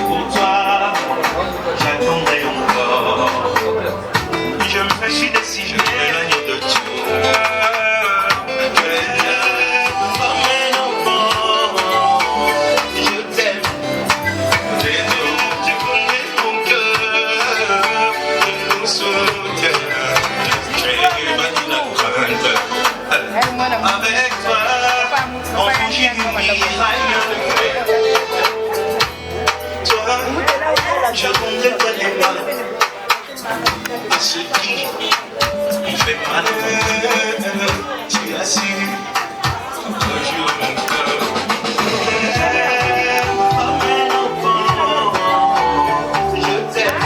Pour toi, j'attendrai encore. Je me fais chier si je m'éloigne de toi. Avec toi, on fugit du miraille. Toi, je rendrai toi les mains. Et ce qui me fait mal, tu as su, toujours mon cœur. Amène enfant, je t'aime.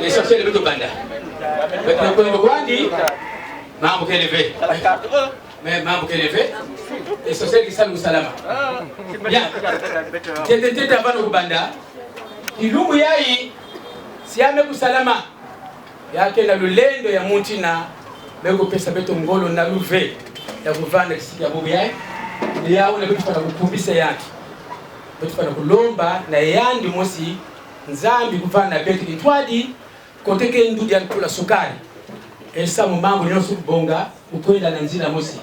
Les sorciers de Banda. Mambo Kélévé. Mais Mambo Kélévé. Les sorciers qui saluent Salama. Bien. J'étais avant au Banda. Ilungu yai. Si ame Salama. Yake na lulendo ya Muntina. Mego pesa beto ngolo na luve. Ya kuvanda kisiki ya bobu yai. Ya una betu para kukumbisa yake. Betu para kulomba na yandi mosi. Nzambi kuvanda betu kitwadi. Koteke ndudi ya kula sukari. Esa mumangu nyosu bonga ukwenda na nzira mosi.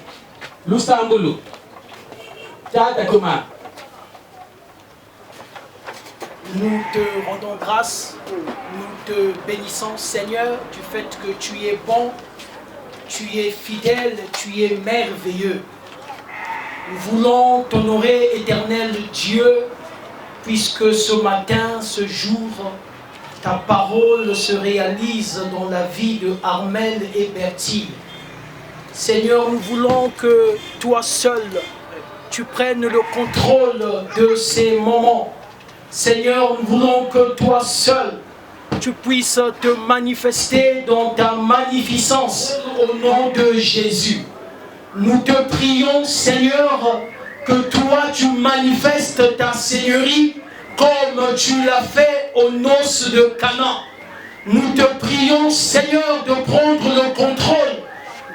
Lusambulu. Tata Thomas. Nous te rendons grâce, nous te bénissons Seigneur du fait que tu es bon, tu es fidèle, tu es merveilleux. Nous voulons t'honorer éternel Dieu, puisque ce matin, ce jour, ta parole se réalise dans la vie de Armel et Bertille. Seigneur, nous voulons que toi seul, tu prennes le contrôle de ces moments. Seigneur, nous voulons que toi seul, tu puisses te manifester dans ta magnificence au nom de Jésus. Nous te prions, Seigneur, que toi tu manifestes ta Seigneurie comme tu l'as fait aux noces de Cana. Nous te prions, Seigneur, de prendre le contrôle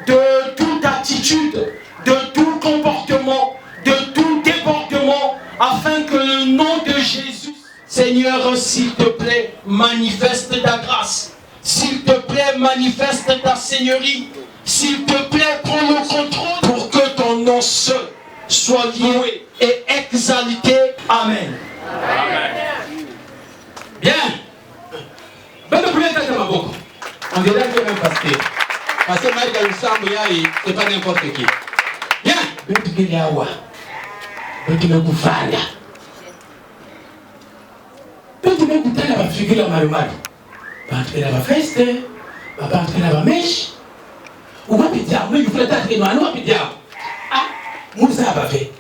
de toute attitude, de tout comportement, de tout débordement, afin que le nom de Jésus Seigneur, s'il te plaît, manifeste ta grâce. S'il te plaît, manifeste ta seigneurie. S'il te plaît, prends le contrôle pour que ton nom seul soit loué et exalté. Amen. Amen. Bien. On dirait que même pasteur. Parce que Marie Galussambo Yaï, c'est pas n'importe qui. Bien. Betu Kiliawa. Betu Megufanda. Betu Megutana va figure la marumari. Bantu la va feste. Bantu la va mesh. Uwapi diao. Mimi fulata kinwani wapi diao. Ah. Musa abafe.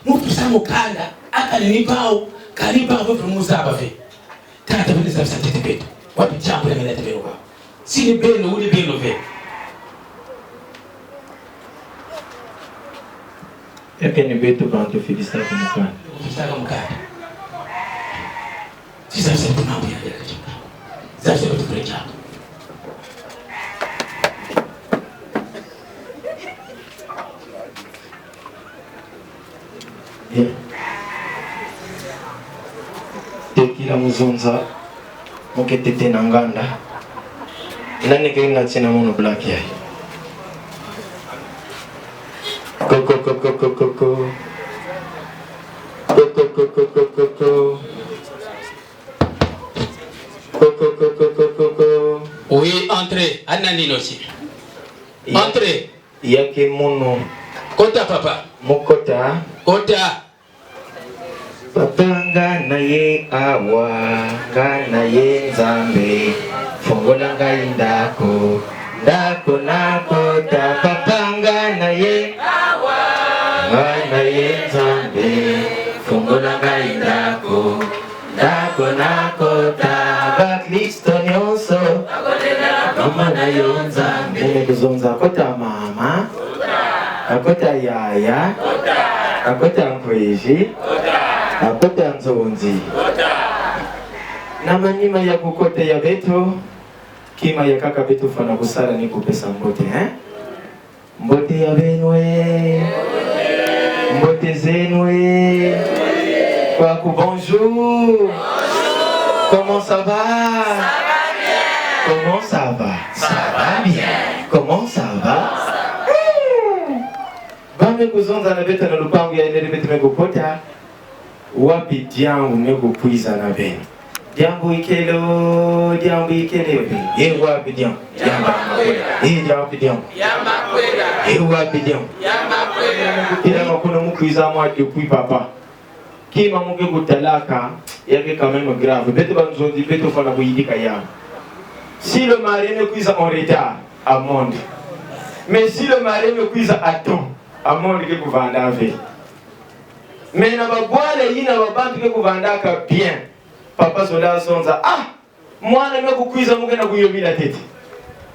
Musa mukanda. Akanipao. Kariba abafe Musa abafe. Tata bende za satete betu. Wapi jambo la melete bewa. Si ni beno uli beno ve. Eke ni betu bantu filista kumukanda. Filista kumukanda. Si za sasa mambo ya kachika. Za sasa betu precha. Bien. Tekila muzonza. Moke tete nanganda. Nani kenga tina mono black yai. Koko koko koko koko. Koko koko koko koko. Koko koko koko koko. Oui, entrez. Anani aussi. Entrez. Yake mono. Kota papa. Mokota. Kota. Papa ngana ye awa, ngana ye nzambe, fongola ngai ndako, ndako nakota. Papa ngana ye awa, ngana ye nzambe, fongola ngai ndako, ndako nakota. Bakristo nyonso, mama na yo nzambe. Mumekuzonza akota mama, akota yaya, akota nkweji, akota nzonzi. Na manima ya kukote ya beto, kima ya kaka beto fana kusala ni kupesa mbote, mbote ya benwe, mbote zenwe, kwa ku bonjour. Comment ça va? Ça va bien. Comment ça va? Ça va bien. Comment ça va? Bame kuzonza na beto na lupangu ya ile beto mekupota. Wapi diambu meko kuiza na beni. Diambu ikelo, diambu ikelo. Ye wapi diambu? Diambu makwela. Ye wapi diambu? Diambu makwela. Ye wapi diambu? Diambu makwela. Kila makuna mukuiza mwa depuis papa. Kima muke kutalaka yake quand même grave. Beto banzondi beto fana buyidika ya. Si le mari me kuiza en retard à monde. Mais si le mari me kuiza à temps, à monde ke kuvanda ave. Mais na babwale yina babantu ke kuvandaka bien. Papa sola sonza mwana me kukwiza muke na kuyobila tete.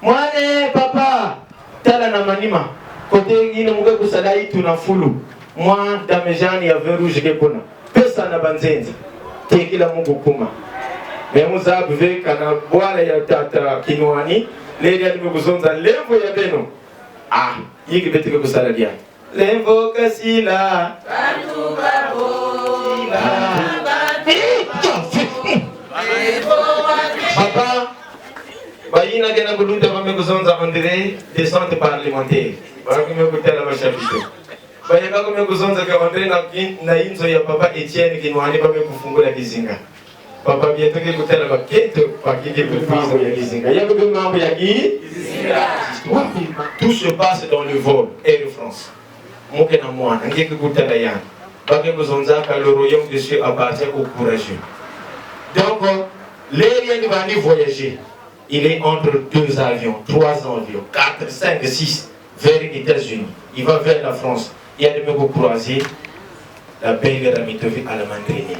Mwane papa tala na manima kote yina muke kusala itu na fulu. Mwa damejani ya verouge ke kona. Pesa na banzenza. Tekila mungu kuma. Mais muza bve kana bwale ya tata kinwani leli ya nimekuzonza levo ya beno. Yiki bete ke kusala dia. Levo kasila Bantu babo Papa Bayina kena kuluta mame kuzonza André descente parlementaire Baraku me kutela mashapito Bayaka kume kuzonza ka André na inzo ya papa Etienne kinwani mame kufungula kizinga Papa bientôt ke kutela bakento pakike kufizo ya kizinga Yako ke mambo ya kizinga Tout se passe dans le vol Air France Moke na mwana, ngeke kutala yana. Bake kuzonzaka le royaume de Dieu appartient aux courageux. Donc, l'aérien va aller voyager. Il est entre 2 avions, 3 avions, 4, 5, 6 vers les États-Unis. Il va vers la France. Il y a des mecs croisés. La belle Ramitovi à la mandrine.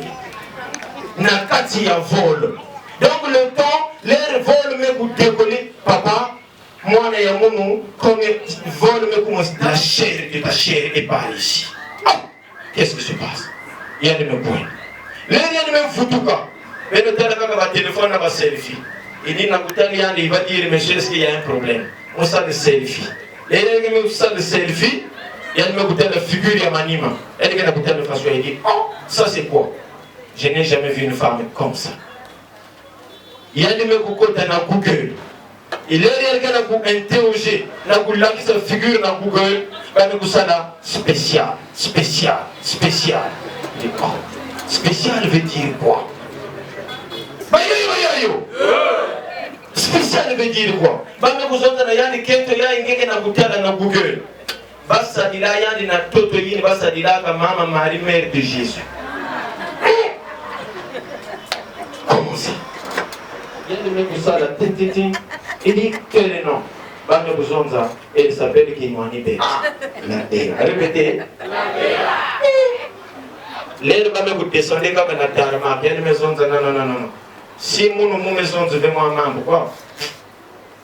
Nakati ya vol. Donc le temps, l'air vol me décoller, papa. Moi, il y a un moment, comme vol me commence, la chair est par ici. Qu'est-ce qui se passe? Il y a des points. Là, il y a des photos. Mais le téléphone a un selfie. Il dit, il va dire, monsieur, est-ce qu'il y a un problème? On sait le selfie. Là, il y a un selfie. Il y a la figure de Manima. Elle est la façon, il dit, ça c'est quoi? Je n'ai jamais vu une femme comme ça. Il y a des mecs qui sont dans Google. Il y a des gens qui ont interrogé, qui se figure dans Google, qui sont spécial, spécial, spécial. Spécial veut dire quoi? Spécial veut dire quoi? Il y a des gens qui dans Google. Basta dila yandi na toto yini basta dila ka mama Marie mère de Jésus. Comment ça? Il y a des mecs qui sont là, il dit quel est le nom? Bande Bouzonza, elle s'appelle Kinwani Bête. La Déa. Répétez. La Déa. L'air va me descendre comme un tarma. Bien maison, non. Si mon maison, je vais moi-même, pourquoi?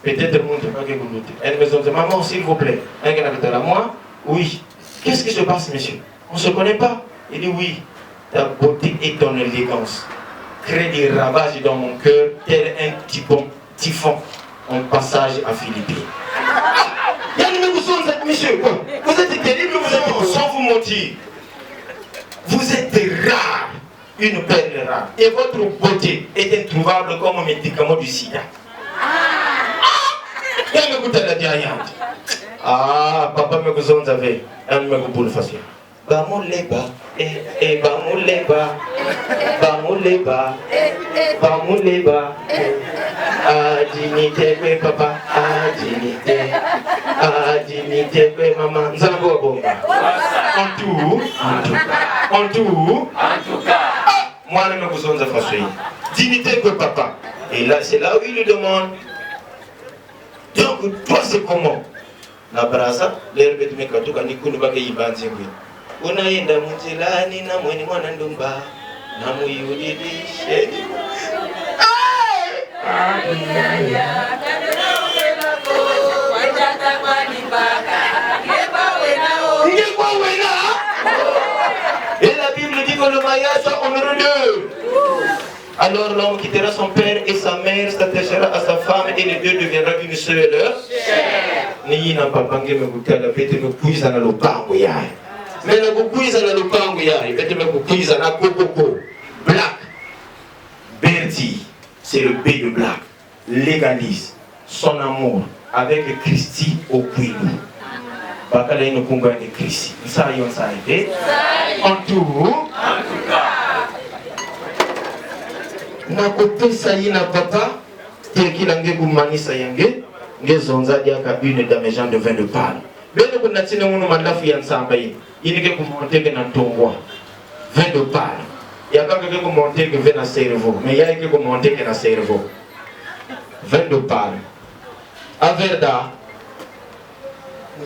Peut-être le monde ne peut pas que vous doutez. Elle me dit, maman, s'il vous plaît. Moi, oui. Qu'est-ce qui se passe, monsieur? On ne se connaît pas. Il dit, oui. Ta beauté et ton élégance créent des ravages dans mon cœur, tel un typhon en passage à Philippines. Monsieur, vous êtes terrible, vous êtes sans vous mentir. Vous êtes rare, une perle rare. Et votre beauté est introuvable comme un médicament du sida. Ah, papa me vous en avez un me vous le fassiez. Bamuleba, bamuleba, bamuleba, bamuleba. Adinite kwe papa, adinite kwe maman. Nzambo bomba. En tout cas. Moi, je me vous en avez dignité kwe papa. Et là, c'est là où il lui demande. Donc, toi, c'est comment? Na brasa, l'herbe de mes katouka ni kunuba ke yibanzingwe. Unaenda mujilani na mweni mwana ndumba. Na muyudidi shedi. Et la Bible dit que le mariage soit honoreux d'eux. Alors l'homme quittera son père et sa mère, s'attachera à sa femme et les deux deviendront une seule chair. Na papa ngeme kutala pete me kuiza na lopango yae. Mais na kuiza na lopango yae, pete me kuiza na kokoko. Black. Bertie, c'est le B de Black. Légalise son amour avec Christy au Kwilu. Bakala ino kunga de Christy. Ça yon ça été. En tout cas. Na kopesa yina papa tekila ngegu manisa yange ngezonza diaka une dame gens de vin de palme. Bene kuna tsine munu mandafu ya nsamba yini. Inike kumonteke na tongwa. Vin de palme. Yaka ke kumonteke vin na cerveau, mais ya ke kumonteke na cerveau. Vin de palme. A verda.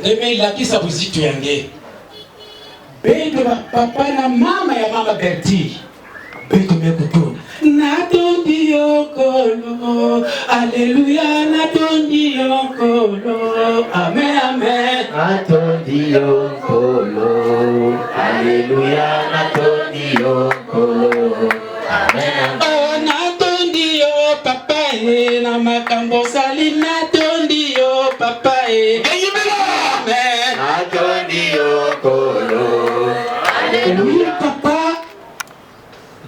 Neme la kisa buzitu yange. Bene papa na mama ya mama Bertie. Bene mekutuna. Natondi yokolo, Alléluia, natondi yokolo, Amen, Amen. Natondi yokolo, Alléluia, natondi yokolo, Amen, Amen. Oh, natondi yo papa na makambo sali, natondi yo papa Amen. Natondi yokolo, Alléluia, papa.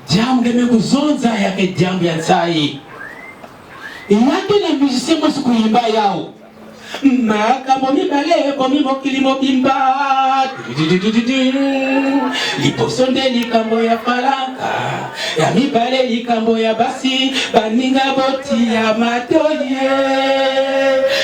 Jambo limekuzonza yake jambo ya sai. Yake na musicien mo sikuimba yao. Makambo mibale komi mokili mobimba. Liposonde likambo ya falanga. Ya mibale likambo ya basi baninga boti ya matoye.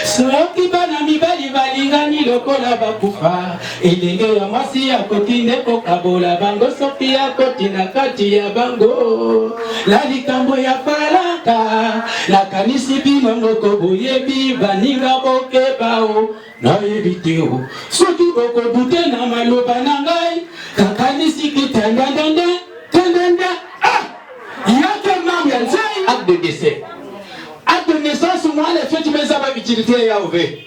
Soki bana mibali balingani lokola bakufa. Elenge ya mwasi ya kotinde kokabola bango soki ya kotina kati ya bango. La likambo ya falanga. La kanisi bino moko boyebi baninga boke bao na ebiteo. Soki boko bute na maloba na ngai. Kakanisi kitandandanda. Yake mambo ya zai. Acte de décès. Acte de naissance, moi, les fêtes, mais ça va utilité ya ouvé.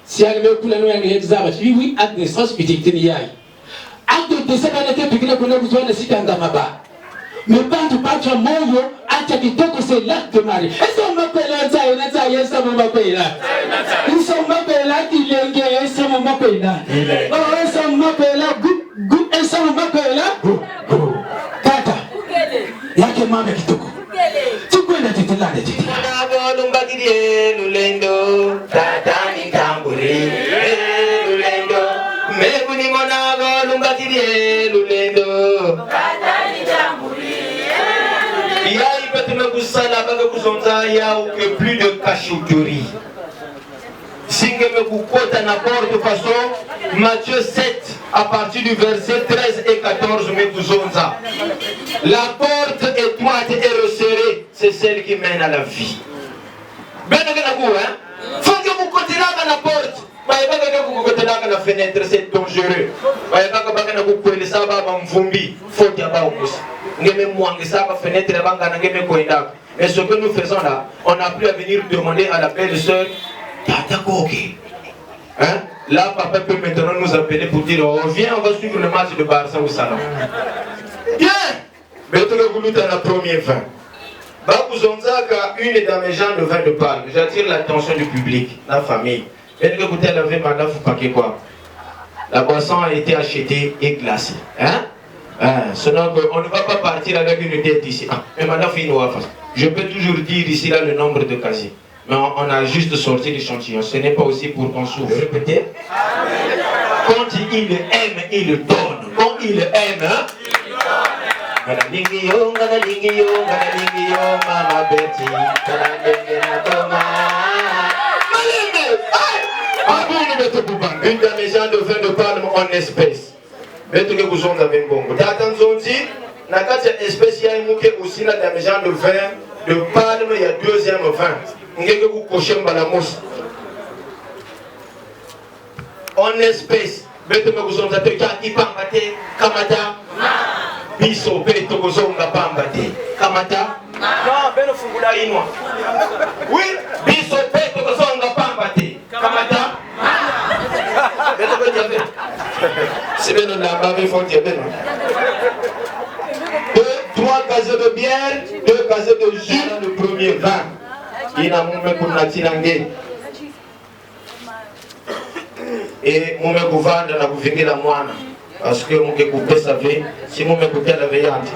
Si elle me coule, nous, elle me dit, oui, acte de naissance, utilité ya. Acte de décès, elle était piquée pour nous, besoin de citer un gamaba. Mais quand tu parles de mon acte qui te c'est l'acte de Marie. Est-ce qu'on m'appelle là, est-ce qu'on m'appelle là? Est-ce qu'on m'appelle là, qui est, est-ce qu'on m'appelle là? Oh, est-ce qu'on m'appelle là, est-ce qu'on m'appelle là? Kata. mama kitoko. Tukwenda titilande titi. Lumba kirie lulendo, tatani tamburi, lulendo. Mekuni monago lumba kirie lulendo, tatani tamburi. Il y a plus de cachotterie. Matthieu 7, à partir du verset 13 et 14, la porte étroite et resserrée, c'est celle qui mène à la vie. Faut que vous continuez à la porte. La fenêtre, c'est dangereux. Mais ce que nous faisons là, on n'a plus à venir demander à la belle-sœur, hein? Là, papa peut maintenant nous appeler pour dire, oh, viens, on va suivre le match de Barça au salon. Bien! Mais tu as voulu dans la première fin. Bakuzonzaka, une dans mes gens de vin de palme. J'attire l'attention du public, la famille. Et que vous avez madame, vous paquez quoi? La boisson a été achetée et glacée. Hein? Sinon, on ne va pas partir avec une tête ici. Ah, mais madame, je peux toujours dire ici là le nombre de casiers. Mais on a juste sorti l'échantillon. Ce n'est pas aussi pour qu'on souffre. Répétez. Quand il aime, il donne. Quand il aime, hein? Une de mes gens de vin de palme en espèce. Mettez que vous en avez bon. T'attends, na kati ya espèce ya imuke aussi na mes gens de vin de palme, il y a deuxième vin. Ngeke ku koshe mbalamos. En espèce, mettez que vous en avez qui pambate kamata. Biso beto kozonga pambate kamata. Non, beno fungula inwa. Oui, biso beto kozonga pambate kamata. C'est bien la barbe fonte bien. 3 casiers de bière, 2 casiers de jus dans le premier vin. Il a mon mec pour natinangue. Et mon mec pour vendre la bouffée la moine. Parce que mon mec pour payer sa vie, si mon mec pour payer la veillante.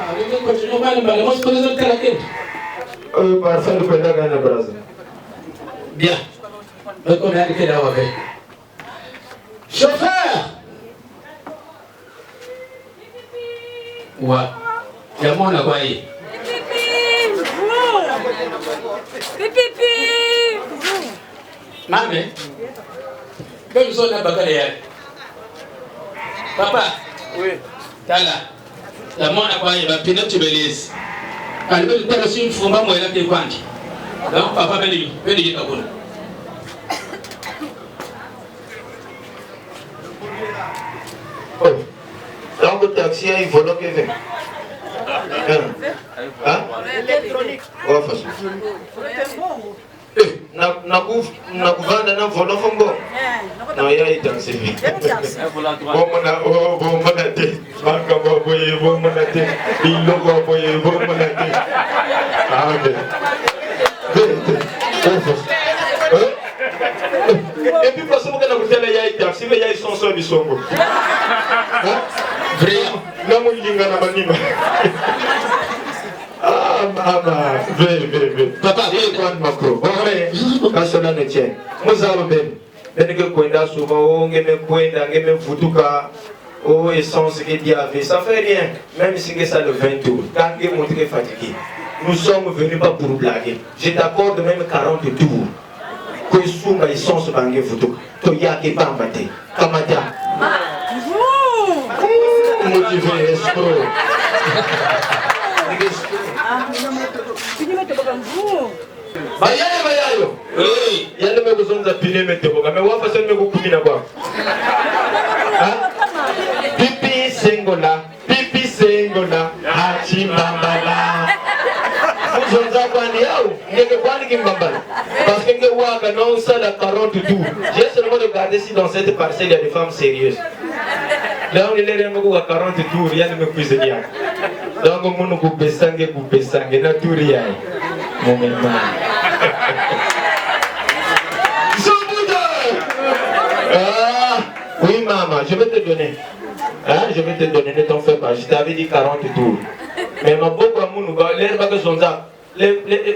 Parfait, le président gagne le bras. Bien. Donc on a arrêté là, ouais. Chauffeur! Ouais. Jamon la quoi y? Pipi! Maman, que nous sommes à Bakaléa. Papa? Oui. Tala. Jamon la quoi y? Va pinot tu belises. Quand le père aussi une fois, moi, il a été quanti. Donc, papa, venez, venez, à vous. Donc le taxi il vole que vient. Hein? Électronique. Ouais, facile. Na kuvanda na volo fongo. Non, il y a un taxi. Bon mana te. Banka boye bon mana te. Bilogo boye bon mana te. Ah ok. Et puis parce que vous avez il y a un taxi, il y a un son du songo. Vrai. Non, moi, il y a un manima. Ah, maman. Vrai. Papa, il y a un macro. Bon, quand cela ne tient. Moi, ça va bien. Ben que Kwenda souvent, on me Kwenda, on me Futuka, oh, essence que diable. Ça fait rien. Même si c'est ça le 20 tours. Quand on est montré fatigué. Nous sommes venus pas pour blaguer. Je t'accorde même 40 tours. Que sous ma essence bangé Futuka. Toyaki Bambate. Kamata. Motivé, escroc. Bayayo. Oui. Yale me besoin de piner mettre boka. Mais wa façon me ko kumina quoi. Pipi sengola. Hachi mambala. Zonza kwani yao. Ngeke kwani kimbambala. Parce que nge waka non ça la 40 tours. J'ai seulement regardé si dans cette parcelle il y a des femmes sérieuses. Là on est là on a 40 tours, il y a des cuisiniers. Donc on a coupé sangue, na tour ya. Mon maman. Ah, oui maman, je vais te donner. Hein, je vais te donner, ne t'en fais pas. Je t'avais dit 40 tours. Mais ma beaucoup à mon l'air pas que son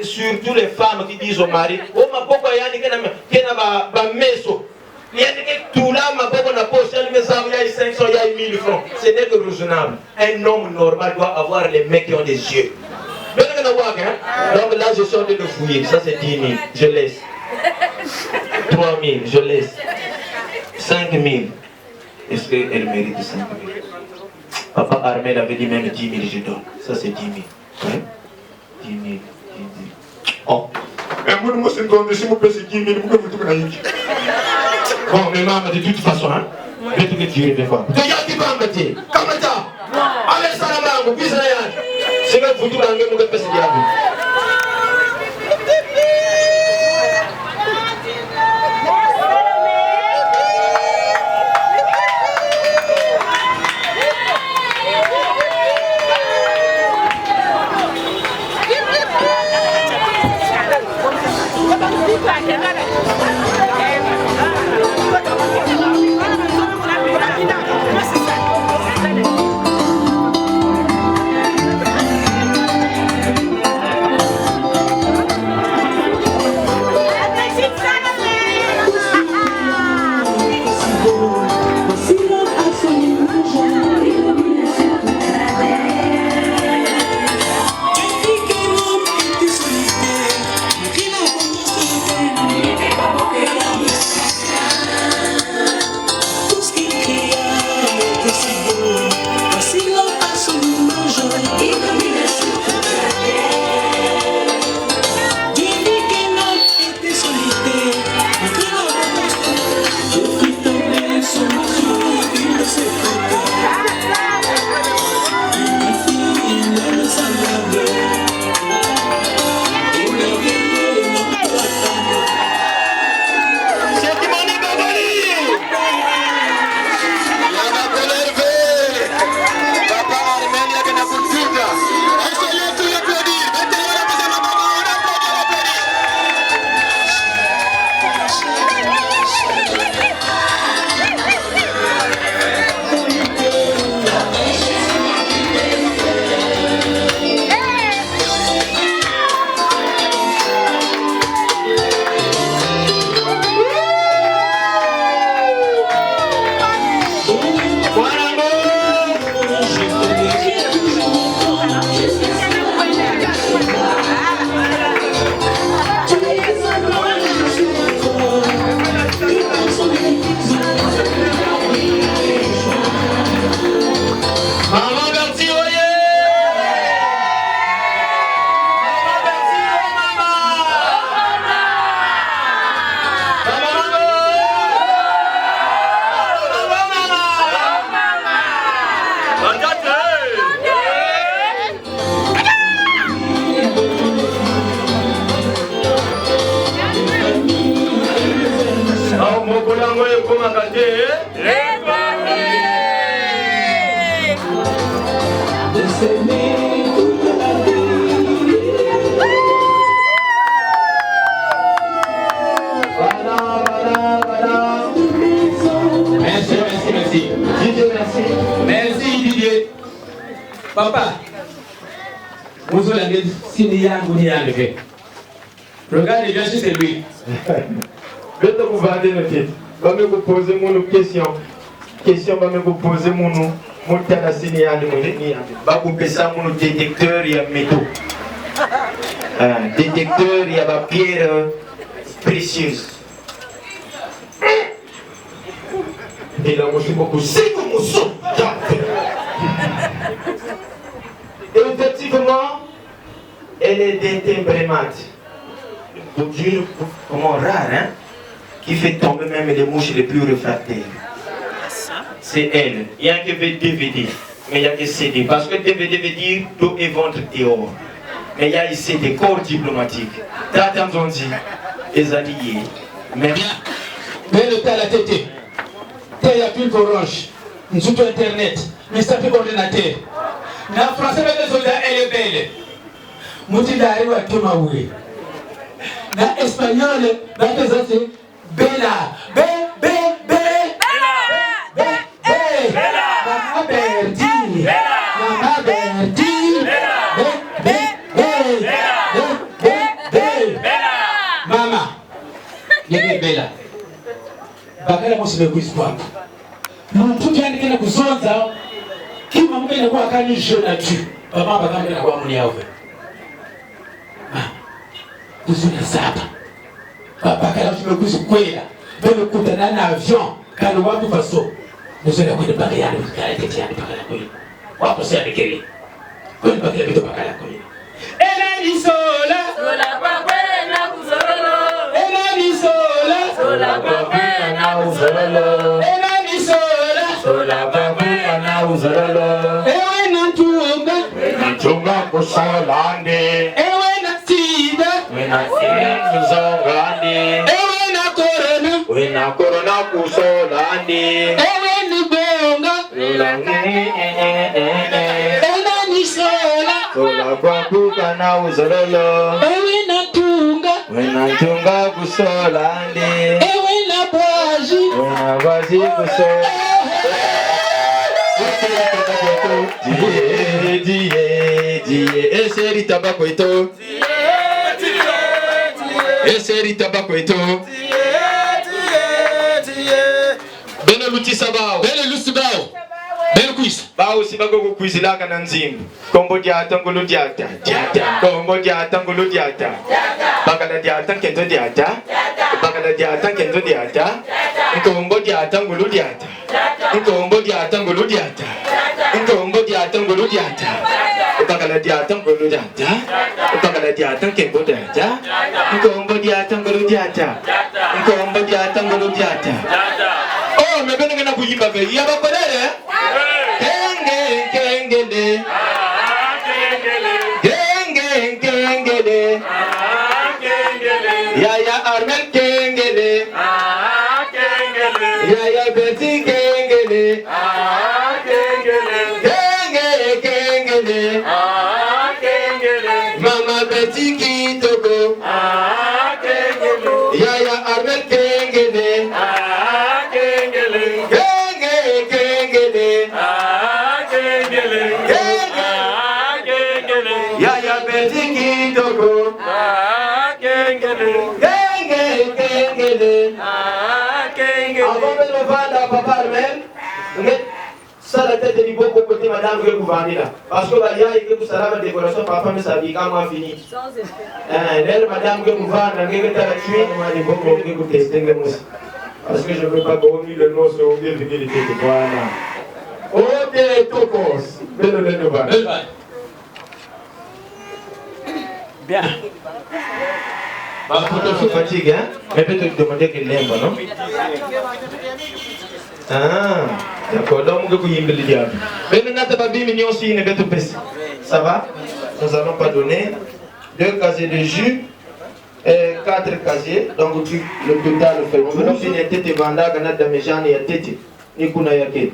surtout les femmes qui disent au mari, oh ma beaucoup à Yannick ba meso. Yannick tout là ma beaucoup na poche, elle me savait il y a 500, il y a 1000 francs. Ce n'est que raisonnable. Un homme normal doit avoir les mecs qui ont des yeux. Donc là je suis en train de fouiller, ça c'est 10 000, je laisse. 3 000, je laisse. 5 000. Est-ce qu'elle mérite 5 000? Papa Armel avait dit même 10 000, je donne. Ça c'est 10 000. Hein? 10 000, 10 000. Oh. Mais moi, c'est une si vous payez 10 000, pourquoi vous tout gagnez? Bon, mais maman, de toute façon, hein? Je vais te tirer des fois. Tu as dit pas me dire. Comment ça? Allez, ça là-bas, vous puissiez rien. C'est que vous tout gagnez, vous pouvez passer diable. Papa, vous avez signé regardez bien si c'est lui. Je vais vous demander une tête. Je vais vous poser une question. Question, je vais vous poser mon signé. Je vais vous passer mon détecteur et métaux. Détecteur, il y a des pierres précieuses. Et là, je suis beaucoup. C'est comme ça. Et effectivement, elle est d'un timbremate. Pour dire comment rare, hein, qui fait tomber même les mouches les plus réfractaires. C'est elle. Il y a que DVD, mais il y a que CD. Parce que DVD veut dire dos et ventre dehors. Mais il y a ici des corps diplomatiques. T'as entendu, les alliés. Mais bien. Mais le tas à la tête. Il y a plus orange. Nous sommes sur Internet. Nous sommes sur ordinateur. Na français les soldats elle est belle. Mutila arrive à Tomaoui. Na espagnol, na c'est bella. Bella. bela bakala musibe kwizipapa mtuti andikena kuzonza kima mkena kwa kani jona tu baba bakamena kwa muni yao kuzuna saba bakala musibe kwizikwela bebe kutana na avion kalo wapi faso muzela kwenda bakala bakala ketiani bakala kweli wapo sasa nikeli kweli bakala bito bakala kweli ela ni sola kwa kwenda kuzorolo ela ni sola kwa kwenda kuzorolo ela ni sola kwa kwenda kuzorolo ewe na tunga kusolande ewe na sida kuzongande ewe na corona kusolande ewe ni bonga ela ni sola kwa kukana uzololo ewe na tunga kusolande ewe na baji kusolande eseri tabako ito eseri tabako ito bene lutisa bao bene lusi bao bene kuisa bao sibago kuizilaka na nzimbu kombo diata ngulu diata kombo diata ngulu diata bakala diata kento diata bakala diata kento diata kombo diata ngulu diata kombo diata ngulu diata kombo diata ngulu diata bakala diata ngulu diata bakala diata kento diata kombo diata ngulu diata kombo diata ngulu diata oh mebene ngena kuyimba ve yaba kolele kengele ya armel kengele ya beti kengele kengele mama beti kitoko ya armel kengele ya beti kitoko ça la tête du beau côté madame que vous vendez là parce que bah il y a que vous savez la décoration papa mais ça dit quand moi fini elle madame que vous vendez que tu as tué moi les beaux que vous testez parce que je veux pas gommer le nom sur bien de voilà ok tokos bien bah pour te fatigue hein mais peut-être demander que l'aime non ah d'accord donc vous pouvez me le dire mais maintenant tu vas bien mignon aussi une bête pèse ça va nous allons pas donner 2 casiers de jus et 4 casiers donc le total fait nous finir tête vanda kana damejane ya tête ni kuna yake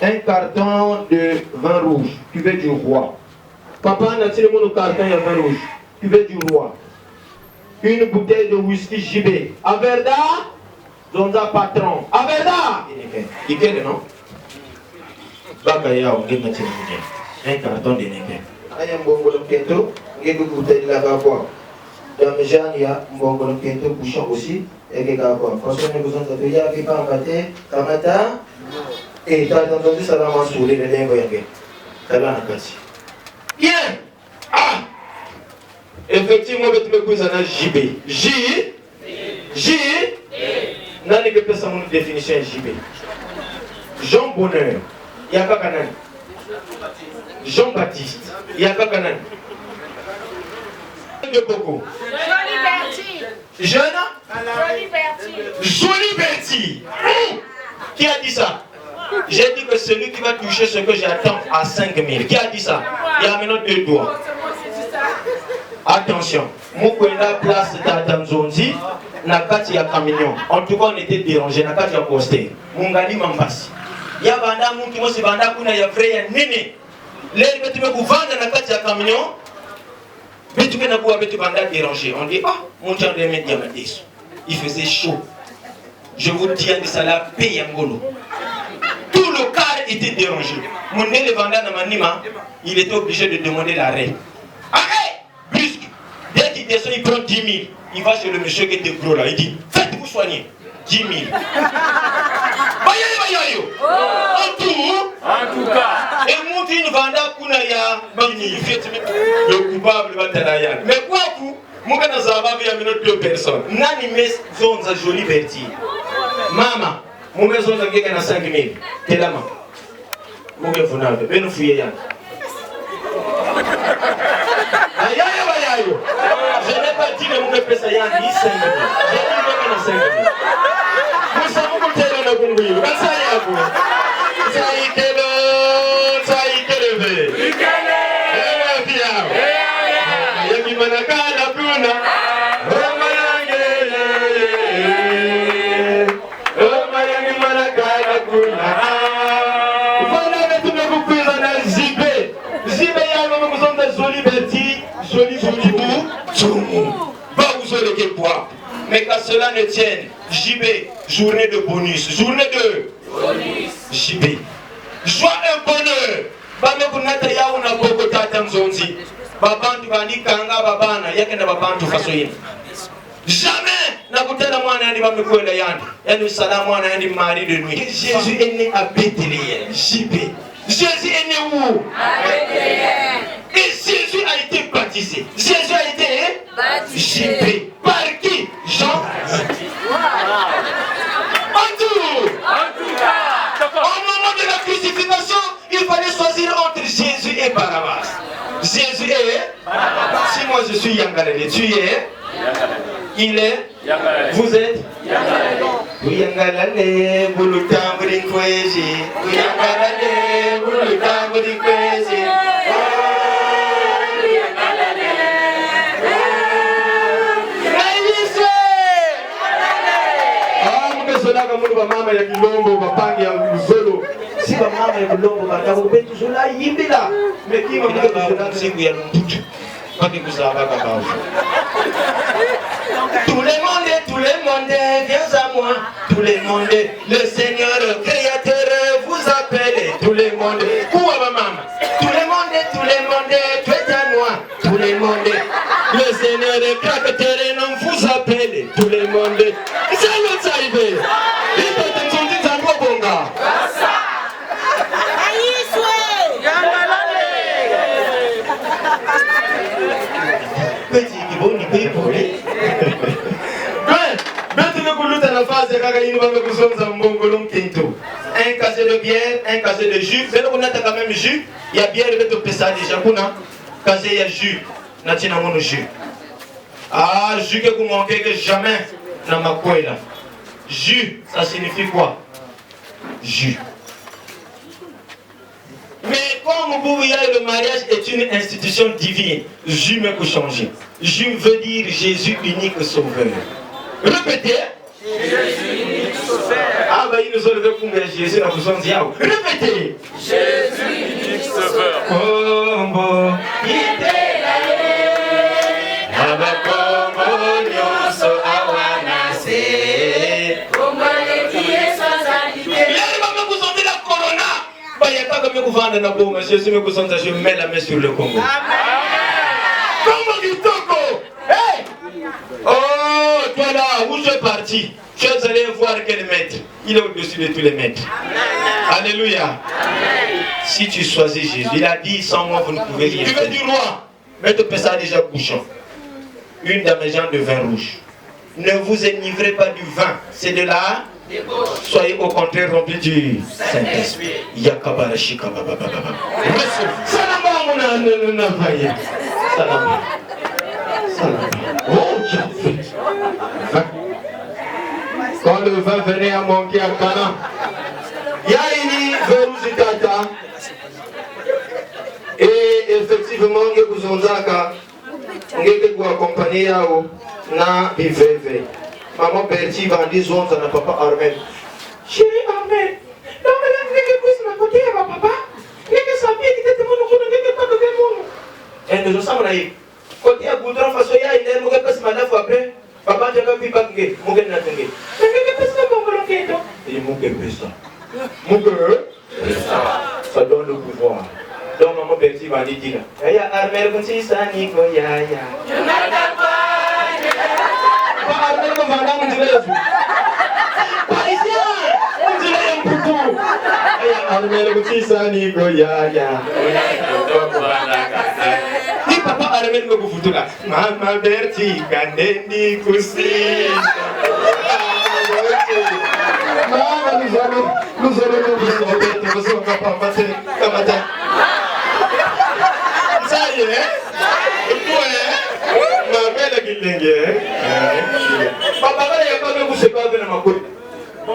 un carton de vin rouge cuvée du roi papa n'a tiré mon carton de vin rouge cuvée du roi une bouteille de whisky JB Averda Zonza patron Averda il est non bakaya on gagne un carton de nègre aya mbongo le kento ngeko bouteille la quoi dans mes gens il y a mbongo le kento bouchon aussi et que quoi parce que nous besoin de payer avec pas matin kamata et t'as entendu ça va m'ensouler le lingo yake ça va nakati bien ah effectivement tu me poses un JB J nani que peut savoir une définition JB Jean Bonheur yaka kanani Jean Baptiste yaka kanani de beaucoup Jolie Bertie. jeune Jolie Bertie qui a dit ça? J'ai dit que celui qui va toucher ce que j'attends à 5000. Qui a dit ça? Il y a maintenant 2 doigts. Attention, Moukwenda place d'Atanzonzi, Nakati ya camion. En tout cas, on était dérangé. Nakati ya posté. Mungali Mambasi. Ya banda mouki mo se banda kuna ya vrai ya nene. L'air que tu me vendre Nakati ya camion. Mais tu peux n'a pas avec banda dérangé. On dit ah, mon Dieu, on met diamandis. Il faisait chaud. Je vous dis que ça l'a payé Ngolo. Tout le car était dérangé. Mon nez le vendeur dans Manima, il était obligé de demander l'arrêt. Arrête! Brusque! Dès qu'il descend, il prend 10 000. Il va chez le monsieur qui était gros là. Il dit faites vous soigner. 10 000. Bayayo. En tout cas. Et Moutine Vanda Kunaya, le coupable va t'aller. Mais quoi vous? Moi, je suis 2 personnes. Nani maison za jolie verti. Mama, mon maison za gagné 5 000. T'es là, maman. Mon gars, vous n'avez pas de fouiller. Bayayo. Je n'ai pas dit que mon gars peut ça y a 5 000. J'ai dit que 5 000. Vous savez que t'es là, vous voyez. Quand ça y a vous. Ça y est, ça y est, levé. Yaki manakala kuna. Mais qu'à cela ne tienne, JB, journée de bonus, journée de bonus. JB, joie un bonheur. Bame kunata ya una boko tata mzonzi. Babantu bani kanga babana yake na babantu fasoyini. Jamais nakutana mwana yandi bamekwenda yandi. Yani salamu mwana yandi mari de nuit. Jésus est né à Bethléem. JB. Jésus est né où? À Bethléem. Et Jésus a été baptisé. Jésus a été baptisé. JB. Par qui? Jean. En tout cas, au moment de la crucifixion, il fallait choisir entre Jésus et Barabbas. Jésus est Barabbas. Si moi je suis Yangalele, tu es il est Yangalele. Vous êtes Yangalele, Boulutambri Kwezi. Yangalele, Boulutambri Kwezi. Mama ya Kilombo bapangi ya Luzolo si ba mama ya Kilombo batako betu zola yimbila mekima mwana siku ya mputu paki kusaba kaba. Tout le monde viens à moi, tout le monde, le Seigneur créateur vous appelle, tout le monde. Quoi maman? Tout le monde, tu es à moi, tout le monde, le Seigneur créateur vous appelle, tout le monde. C'est l'autre arrivé. Petit Kiboni paye pour lui. Un casier de bière, un casier de jus. Vous savez quand même jus. Il y a bière de pesa déjà. Casier il y a jus. Natina mon jus. Ah, jus que vous manquez que jamais dans ma coïla. Jus, ça signifie quoi? Jus. Mais comme vous voyez, le mariage est une institution divine. Jus me peut changer. Jus veut dire Jésus unique sauveur. Répétez. Jésus unique sauveur. Ah bah il nous a levé pour Jésus dans besoin de dire. Répétez. Jésus unique sauveur. Oh bon. Je mets la main sur le Congo. Congo du Togo. Hey! Oh, toi là, où je suis parti? Tu es allé voir quel maître? Il est au-dessus de tous les maîtres. Alléluia. Amen. Si tu choisis Jésus, il a dit sans moi vous ne pouvez rien faire. Tu veux du roi? Mais tu peux ça déjà bouchon. Une de mes gens de vin rouge. Ne vous enivrez pas du vin, c'est de la débauche. Soyez au contraire remplis du Saint-Esprit. Yakabara shikababa. Salama mon navaye. Salama. Oh Dieu. Quand le vin venait à manquer à Cana, Yaini Veruzitata. Et effectivement, vous en avez pour accompagner na biveve. Maman Bertie va dire zonza na papa Armel. Chérie Armel, non mais là tu veux que na côté à papa. Qu'est-ce ça fait que tu me connais pas de quel monde. Et nous sommes là. Côté à goudron façon ya il est mo que ma la fois après. Papa tu as vu pas que mo que na tengue. Mais que ça mon bloqué toi. Et mo que ça. Mo que ça donne le pouvoir. Donc maman Bertie va dire ya Armel kun si sani ko ya. Je n'attends pas. Armel ko vanda mun dire. armel kutisa ni goyaya. Ni papa armel me kufutula. Mama Berti kandendi kusi. Mama nous allons nous retrouver sur papa matin matin. Ça y est. Ma belle Guillengue. Papa il y a pas de vous séparer de ma côte. Il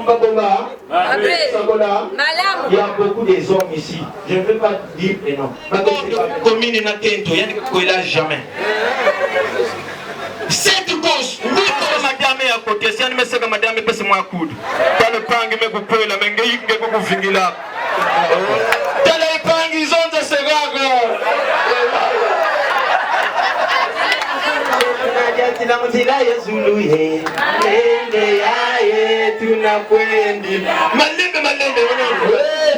y a beaucoup des hommes ici. Je ne peux pas dire et non. Commune n'atteint rien que là jamais. Cette gauche, oui, madame est à côté. Si elle me sait que madame est passée moi à coude. Dans le pang, il me coupe la main, il me coupe finir là. Dans le pang, ils ont de ces gars. Tunamtila Zulu ye Lende ya ye tunakwendi Malembe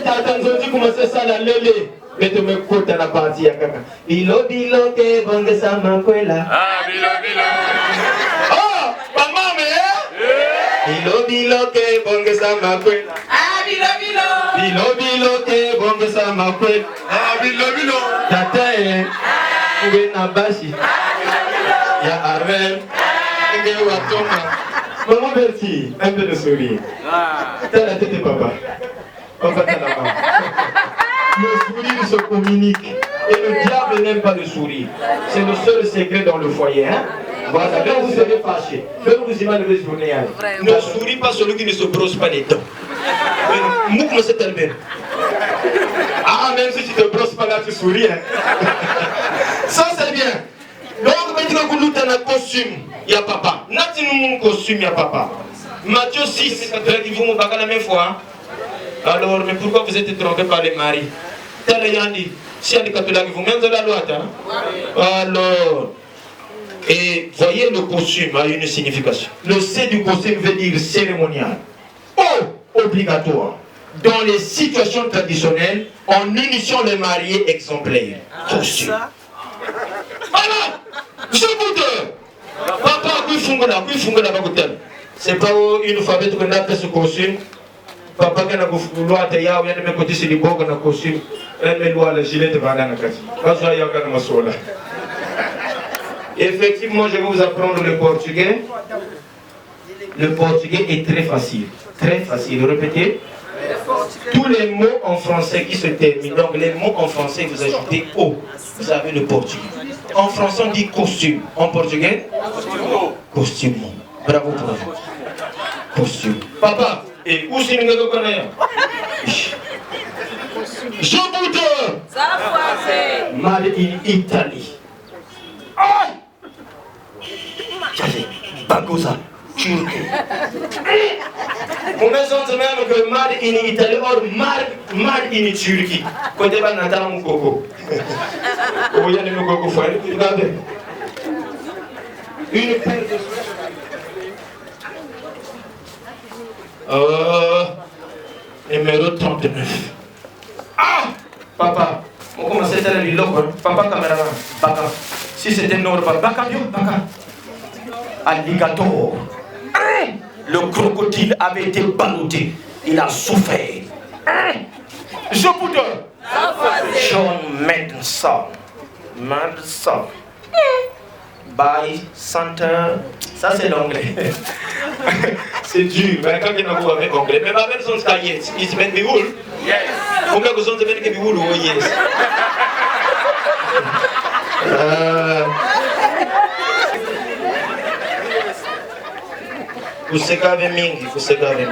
tata nzonzi kumase sana lele Beto mekuta na parti ya kaka Bilo ke bonge sama kwela bilo Oh, mamame Bilo ke bonge sama kwela Bilo ke bonge sama kwela Bilo Tata Uwe na bashi Ya Armel, Maman Bertie, un peu de sourire. T'as la tête de papa. Papa t'as la main. Le sourire se communique. Et le diable n'aime pas le sourire. C'est le seul secret dans le foyer. Hein? Voilà, quand vous serez fâché, quand vous imaginez le journée, ne souris pas celui qui ne se brosse pas les dents. Mouk c'est tellement. Ah, même si tu te brosses pas là, tu souris. Hein? Ça c'est bien. Donc, maintenant que nous avons un costume, il y a papa. Nous avons un costume, il y a papa. Matthieu 6, vous me la même fois. Alors, mais pourquoi vous êtes trompé par les maris? Tel Yandi, si on est catholique, vous mettez la loi. Alors, et voyez, le costume a une signification. Le C du costume veut dire cérémonial. Obligatoire. Dans les situations traditionnelles, en unissant les mariés exemplaires. Costume. Alors, je vous dis, papa, c'est pas une fois que nous avons ce costume. Papa, quand nous avons fait un peu de côté, c'est le bon costume. Elle me le gilet de banane. Effectivement, je vais vous apprendre le portugais. Le portugais est très facile. Très facile. Répétez. Tous les mots en français qui se terminent, donc les mots en français, vous ajoutez O. Vous avez le portugais. En français, on dit costume. En portugais, costume. Bravo pour vous. Costume. Papa, et où c'est que vous connaissez? Je vous donne. Made in Italy. Bagosa. Mon maison de même que made in Italy or made in Turquie. Quand tu vas dans mon coco. Oh, il y a des coco foires. Regardez. Une paire de numéro 39. Ah! Papa, on commence à aller là. Papa, caméraman. Baka. Si c'était Nord, Baka, Baka. Alligator. Le crocodile avait été ballotté. Il a souffert. Je vous donne. John Madison. By Santa. Ça c'est l'anglais. C'est dur. Mais quand il y a un avec anglais. Mais ma belle son cahier. Il se met des boules. Yes. Combien de son se met des boules? Oh yes. Vous savez mingi, vous savez mingi.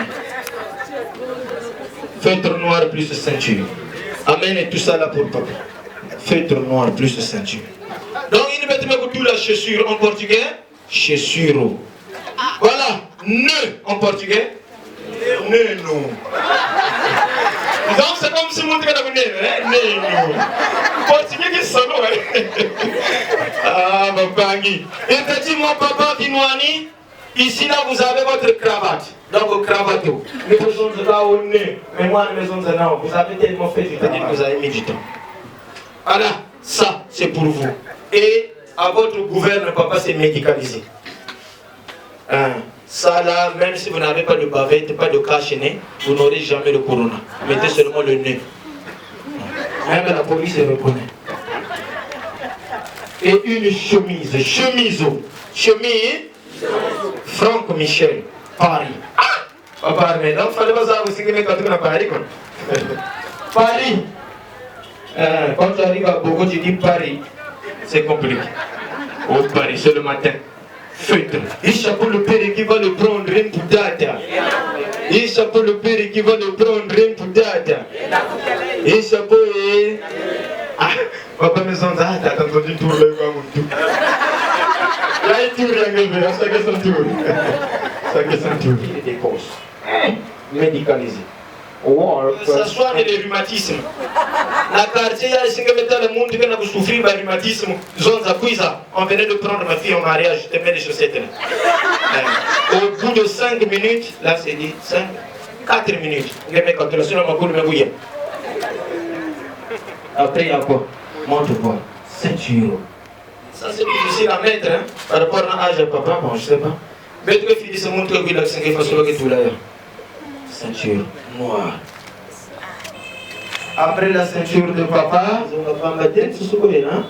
Feutre noir plus ceinture. Amen et tout ça là pour papa. Feutre noir plus ceinture. Donc il met tout la chaussure en portugais. Chaussure. Voilà. Ne en portugais. Ne non. Donc c'est comme si vous montrez la monnaie. Ne non. Portugais qui est solo. Ah mon pangi. Effectivement papa Kinouani. Ici, là, vous avez votre cravate. Donc, vos cravates. Les personnes là au nez. Mais moi, les maisons de là, vous avez tellement fait du temps que vous avez mis du temps. Voilà, ça, c'est pour vous. Et à votre gouverne, papa, c'est médicalisé. Ça là, même si vous n'avez pas de bavette, pas de cache-nez, vous n'aurez jamais le corona. Mettez seulement le nez. Même la police reconnaît. Et une chemise, chemise, Franck Michel, Paris. Ah, Paris, mais donc, il fallait pas savoir aussi que quand tu es à Paris, quoi. Paris. Quand tu arrives à Bogo, tu dis Paris. C'est compliqué. Au Paris, c'est le matin. Feutre. Il chapeau le père qui va le prendre une poudata. Il chapeau le père qui va le prendre une poudata. Il chapeau et... Ah, papa me sent ça, t'as entendu tout le monde. Là, il tourne à gueule, ça que son tour. Ça que son tour. Il est des causes médicalisées. Ça soigne les rhumatismes. La quartier, il y a 5 métal le monde qui a souffert de rhumatisme. Zone Zakouiza, on venait de prendre ma fille en mariage, je te mets les chaussettes. Au bout de 5 minutes, là c'est dit 4 minutes. Je mets calculation dans ma cour, mais après, il y a quoi? Montre-moi. 7 euros. Ça c'est difficile à mettre, hein? Par rapport à l'âge de papa, bon, je sais pas. Mais tu peux finir ce monde que tu as 5 façons que tout là. Ceinture noire. Après la ceinture de papa, on va pas mettre ce souvenir, hein?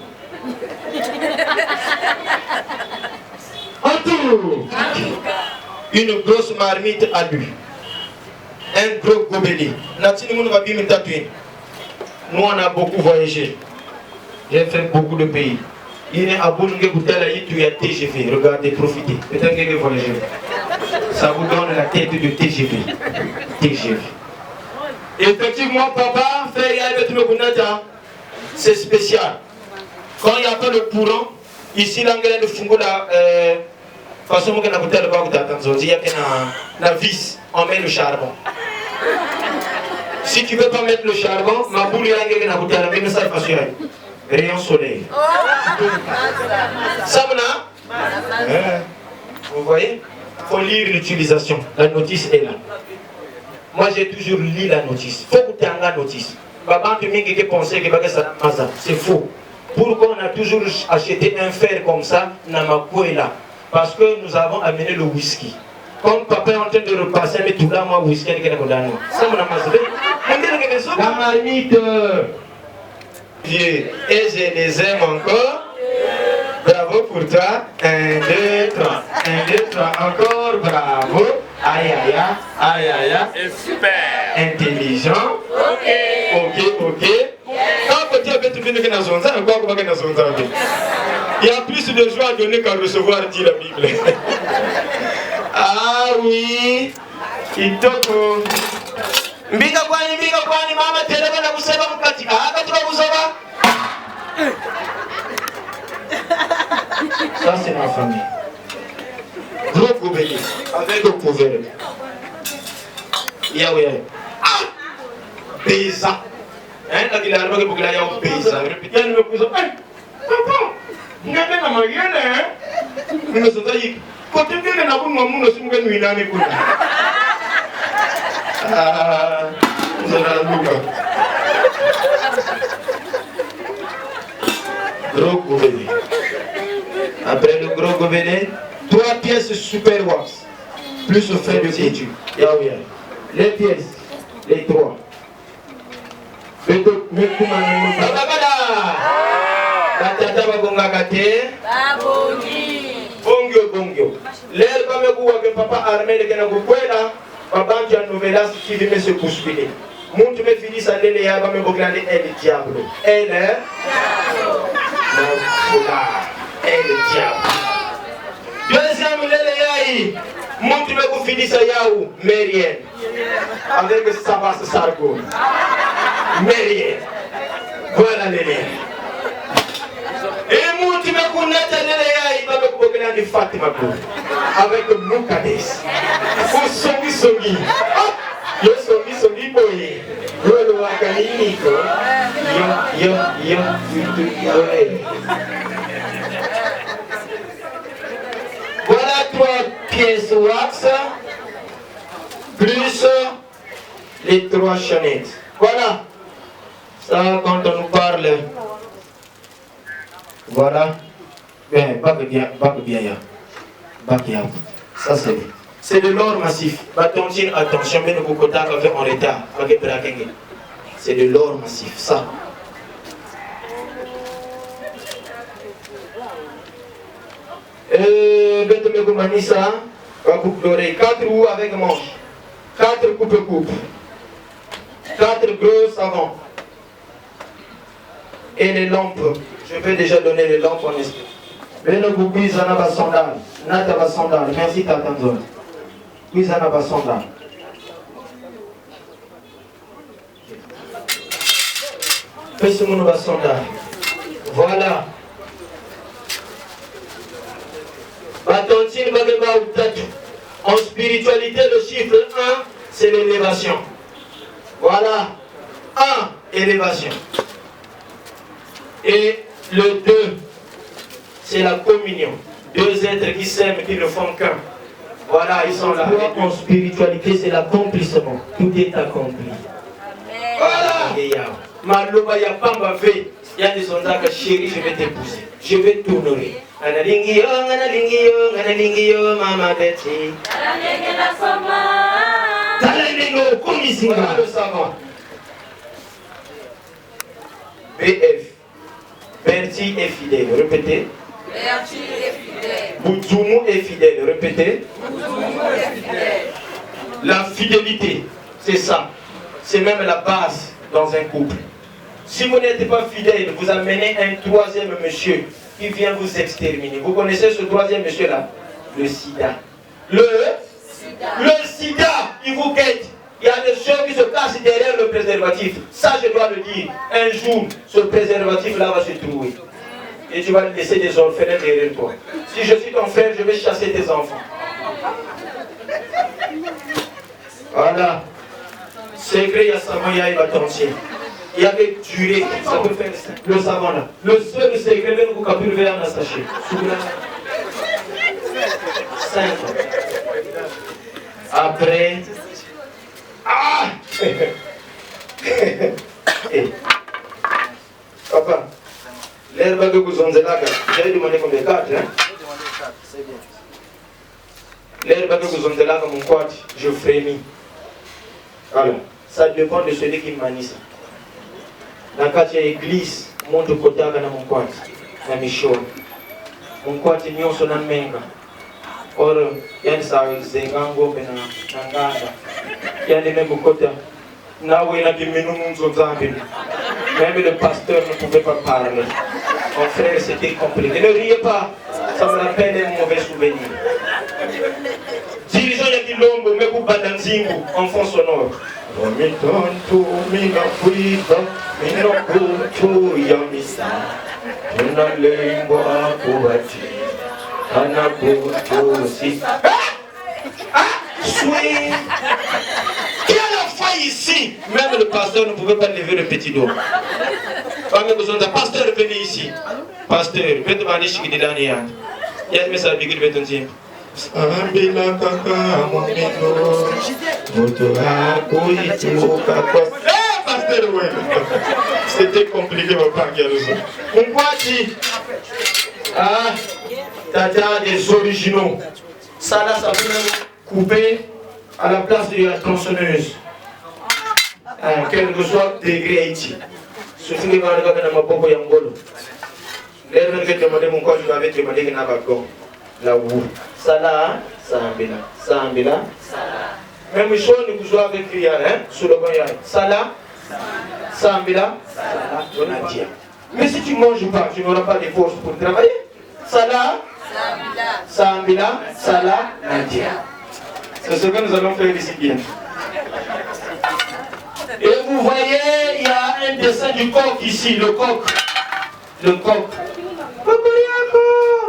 En tout, une grosse marmite à lui. Un gros gobelet. Nous on a beaucoup voyagé. J'ai fait beaucoup de pays. Il est à Boulungue Boutala, il y a TGV. Regardez, profitez. Peut-être que vous voyagez. Ça vous donne la tête de TGV. TGV. Effectivement, papa, c'est spécial. Quand il n'y a pas de courant, ici, l'anglais de Fungo, la façon dont on a goûté le bac il y a la vis, on met le charbon. Si tu ne veux pas mettre le charbon, ma boule est la goûté la même façon. Rayon soleil. Ça vous voyez? Il faut lire l'utilisation. La notice est là. Moi j'ai toujours lu la notice. Il faut que tu aies la notice. C'est faux. Pourquoi on a toujours acheté un fer comme ça, Namakuela? Parce que nous avons amené le whisky. Comme papa est en train de repasser, mais tout là, moi, whisky, la marmite. Et je les aime encore. Bravo pour toi. 1, 2, 3. 1, 2, 3. Encore bravo. Aïe, aïe, aïe, aïe, aïe. Super. Intelligent. Ok. Il y a plus de joie à donner qu'à recevoir, dit la Bible. Ah oui. Kitoko. Mbika kwani mama terebe na kusema mkati. Katika kuzoba. Ça c'est ma famille. Gros gobelet avec le couvert. Yahweh. Pesa. La guillarde que vous avez en pesa. Répétez le cousin. Papa. Ngende na magene. Nimesema hiki. Kwa tengene na kunwa muno simuke nuinani kuna. Gros gobelet. Après le gros gobelet, 3 pièces super wax. Plus le frais de couture. Yahweh. Les pièces. Les 3. Bongio. L'air comme papa armé de Kenabukwela, papa qui a nouvelle qui vient se bousculer. Mon tu me finis ça les yeux comme Boglande est le diable. Elle est le diable. Deuxième les yeux, mon tu me finis ça yaou, Mérienne. Avec Savas Sarko. Mérienne. Voilà les liens. Et mon tu me connais les yeux, avec Boglande Fatima. Avec Moukades. Pour Songi. Yo songi boy. Yo lo wakaniko. Yo. Voilà 3 pièces wax. Plus les 3 chaînettes. Voilà. Ça quand on nous parle. Voilà. Bien, pas bien. Ça c'est C'est de l'or massif. Batontine, attention, mais nous Bokota fait en retard. C'est de l'or massif, ça. Bête Manissa, un coupe d'oreille, 4 roues avec manche, 4 coupes-coupes, 4 gros savons. Et les lampes, je peux déjà donner les lampes en esprit. Beno Boubi Zanaba Sandal, Nataba Sandal, merci Tatanzon. Oui, Zanaba Sandal. Fais-ce mon Sandal. Voilà. En spiritualité, le chiffre 1, c'est l'élévation. Voilà. 1, élévation. Et le 2, c'est la communion. 2 êtres qui s'aiment, qui ne font qu'un. Voilà, ils sont là. En spiritualité, c'est l'accomplissement. Tout est accompli. Voilà. Maloba ya pamba ve. Il y a des gens qui chérie, je vais t'épouser. Je vais t'honorer. Analingi yo, mama Betty. Talengo, komisinga. Le savant. BF. Bertie est fidèle. Répétez. Bertie est fidèle. Boudzoumou est fidèle. Répétez. Boudzoumou est fidèle. La fidélité, c'est ça. C'est même la base dans un couple. Si vous n'êtes pas fidèle, vous amenez un troisième monsieur qui vient vous exterminer. Vous connaissez ce troisième monsieur-là? Le sida. Le sida, il vous guette. Il y a des choses qui se cachent derrière le préservatif. Ça, je dois le dire. Un jour, ce préservatif-là va se trouver. Et tu vas laisser des orphelins derrière toi. Si je suis ton frère, je vais chasser tes enfants. Voilà. Secret, il y a Samoya et Batontier. Il y avait duré, ça peut faire le savon là. Le seul secret, même vous capurez vers un sachet. 5. Après. Ah! Papa, l'herbe que vous avez là, j'avais demandé combien 4, hein? C'est bien. L'herbe que vous avez là, mon quad, je frémis. Alors, ça dépend de celui qui manie ça. Dans la église, monte côté dans mon quad, dans mes choses. Mon quad est mis sur la main. Or, il y a des zengango benanganda. Il y a des mêmes côtés. Now il y a des menus même le pasteur ne pouvait pas parler. Mon frère, c'était compliqué. Ne riez pas, ça me rappelle un mauvais souvenir. Dirigeant de Kilombo, mais vous badanzingu en fond sonore. Swing. Qui a la faille ici? Même le pasteur ne pouvait pas lever le petit doigt. Pas besoin de pasteur, venez ici. Pasteur, venez demander ce qu'il est dans les hands. Il y a un message qui est dans le pasteur, ouais. C'était compliqué, papa. Pourquoi tu t'as des originaux? Ça là, ça peut couper à la place de la tronçonneuse. Quel que soit le degré ici. Surtout que je vais regarder ma popo yangolo. L'air que je demandais mon corps, je m'avais demandé qu'il n'y a pas de la boue. Ça là, ça ambila. Même chose, nous jouons avec lui, sur le banc. Ça là, ça ambila, Donatia. Mais si tu ne manges pas, tu n'auras pas de force pour travailler. Ça là, ça ambila, ça là, Nadia. C'est ce que nous allons faire ici bien. Et vous voyez, il y a un dessin du coq ici, le coq. Le coq.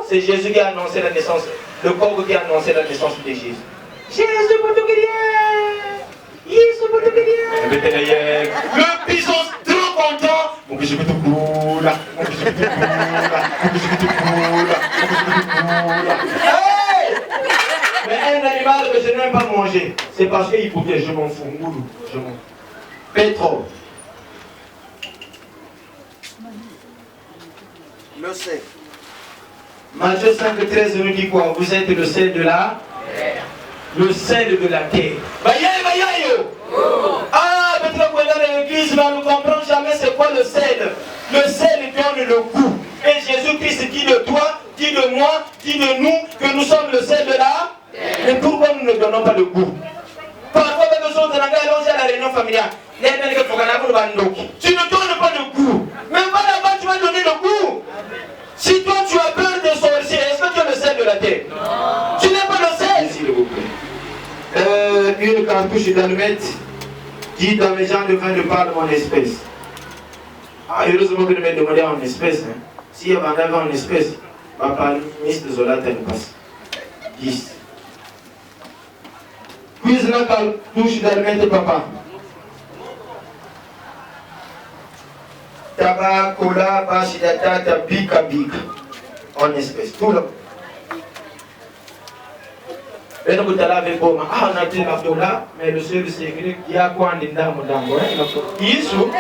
C'est Jésus qui a annoncé la naissance. Le coq qui a annoncé la naissance de Jésus. Jésus portugais. Jésus portugais. Le bison trop content. Mon bison tout cool. Mon bison tout cool. Mais un animal que je n'aime pas manger, c'est parce qu'il faut que je m'en fous. Je m'en fous. Pétrole. Le sel. Matthieu 5,13 nous dit quoi? Vous êtes le sel de la terre. le sel de la terre. Ah, peut-être qu'on est dans l'église, mais on ne comprend jamais c'est quoi le sel. Le sel donne le goût. Et Jésus-Christ dit de toi, dit de moi, dit de nous que nous sommes le sel de la terre. Mais pourquoi nous ne donnons pas le goût? Parfois, nous sommes allons à la réunion familiale. Tu ne donnes pas le goût. Mais va là-bas, tu vas donner le goût. Si toi tu as peur de sorcier, est-ce que tu es le sel de la terre? Non. Tu n'es pas le sel. S'il vous plaît. Une cartouche d'allumette dit dans les gens de vin de parle mon espèce. Ah, heureusement que nous me demandons en espèce. Hein. Si on avait en espèce, papa, Miss de Zola, tu passe. 10. Puis la cartouche d'allumette, papa. Tabac, cola, bachidata, bika, bika. En espèce. Tout là. Et donc, tu as lavé bon. Ah, on a dit là, mais le seul secret, il y a quoi en dindam dango. Yisou.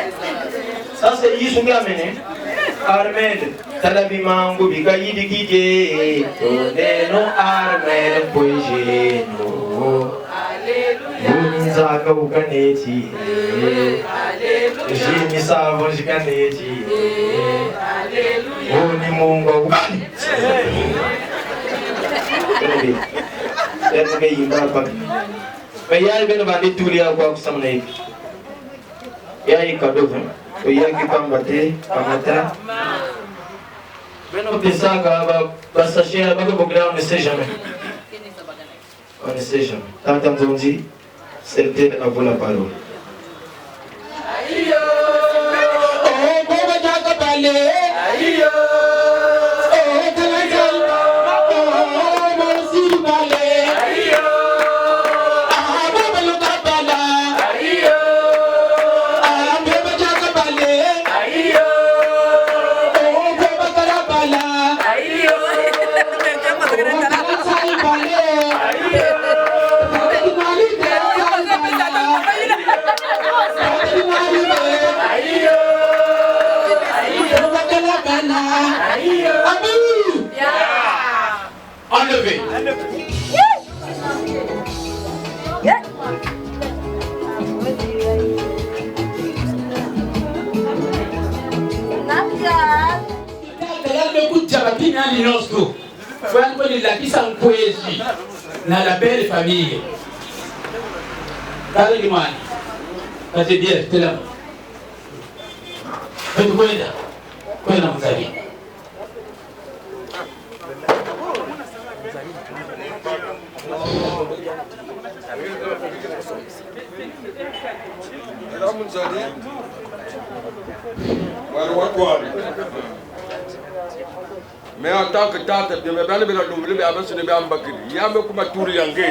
Ça, c'est Yisou qui a mené. Armel. Talabi mango, bika, yidi gide. Toneno, Armel, poejeno. Zaka ukaneti. Jimi savo jikaneti. Oni mungo ukani. Let's get you back. Mais il y a une bande tous les avoir qui sont là. Il y a un cadeau. Il y a qui peut m'attaquer, m'attaquer. Mais non, c'est ça que sachez, on ne sait jamais. On ne sait jamais. Tant qu'on dit, certains avouent la parole. Aïe! Oh, bon, on va parler. Aïe! Enlevez. Dans la belle famille. C'est bien, c'est là. Faites quoi là? Quoi là vous avez? Mais en tant que tante, je me suis dit que je vais avancer de mes bakri. Il y a même comme tour yangé.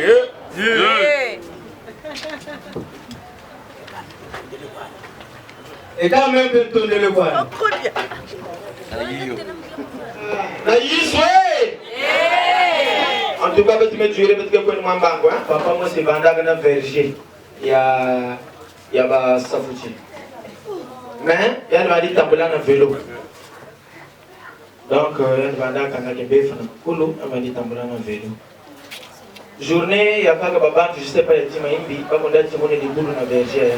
Et quand même de tourner le voile. En tout cas, tu me jures que tu es un bango. Papa, moi, c'est un verger. Il y a un safouchi. Mais il y a un tamboulin à vélo. Donc, il y a un bandage à vélo. Journée, il y a pas de je sais pas, il y a des boules à verger.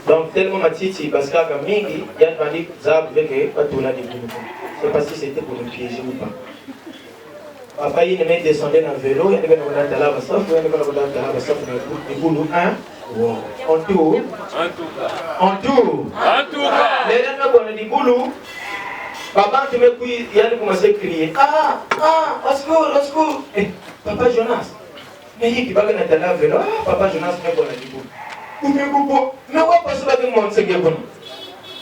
Donc, tellement ma titi, parce qu'il y a un mingi, il y a un bandit zab avec pas tout là des boules. Je ne sais pas si c'était pour le piéger ou pas. Papa, il me descendait dans le vélo, il y avait un bandit à la sauf, il y avait un bandit à la sauf, des boules, hein? En tout. En tout. En tout cas. Les gens qui ont des boules. Papa, tu me couilles, il y a commencé à crier. Au secours. Eh, Papa Jonas. Mais il qui va gagner la vélo. Papa Jonas, mais bon, il dit. Mais quoi, parce que le monde s'est gagné.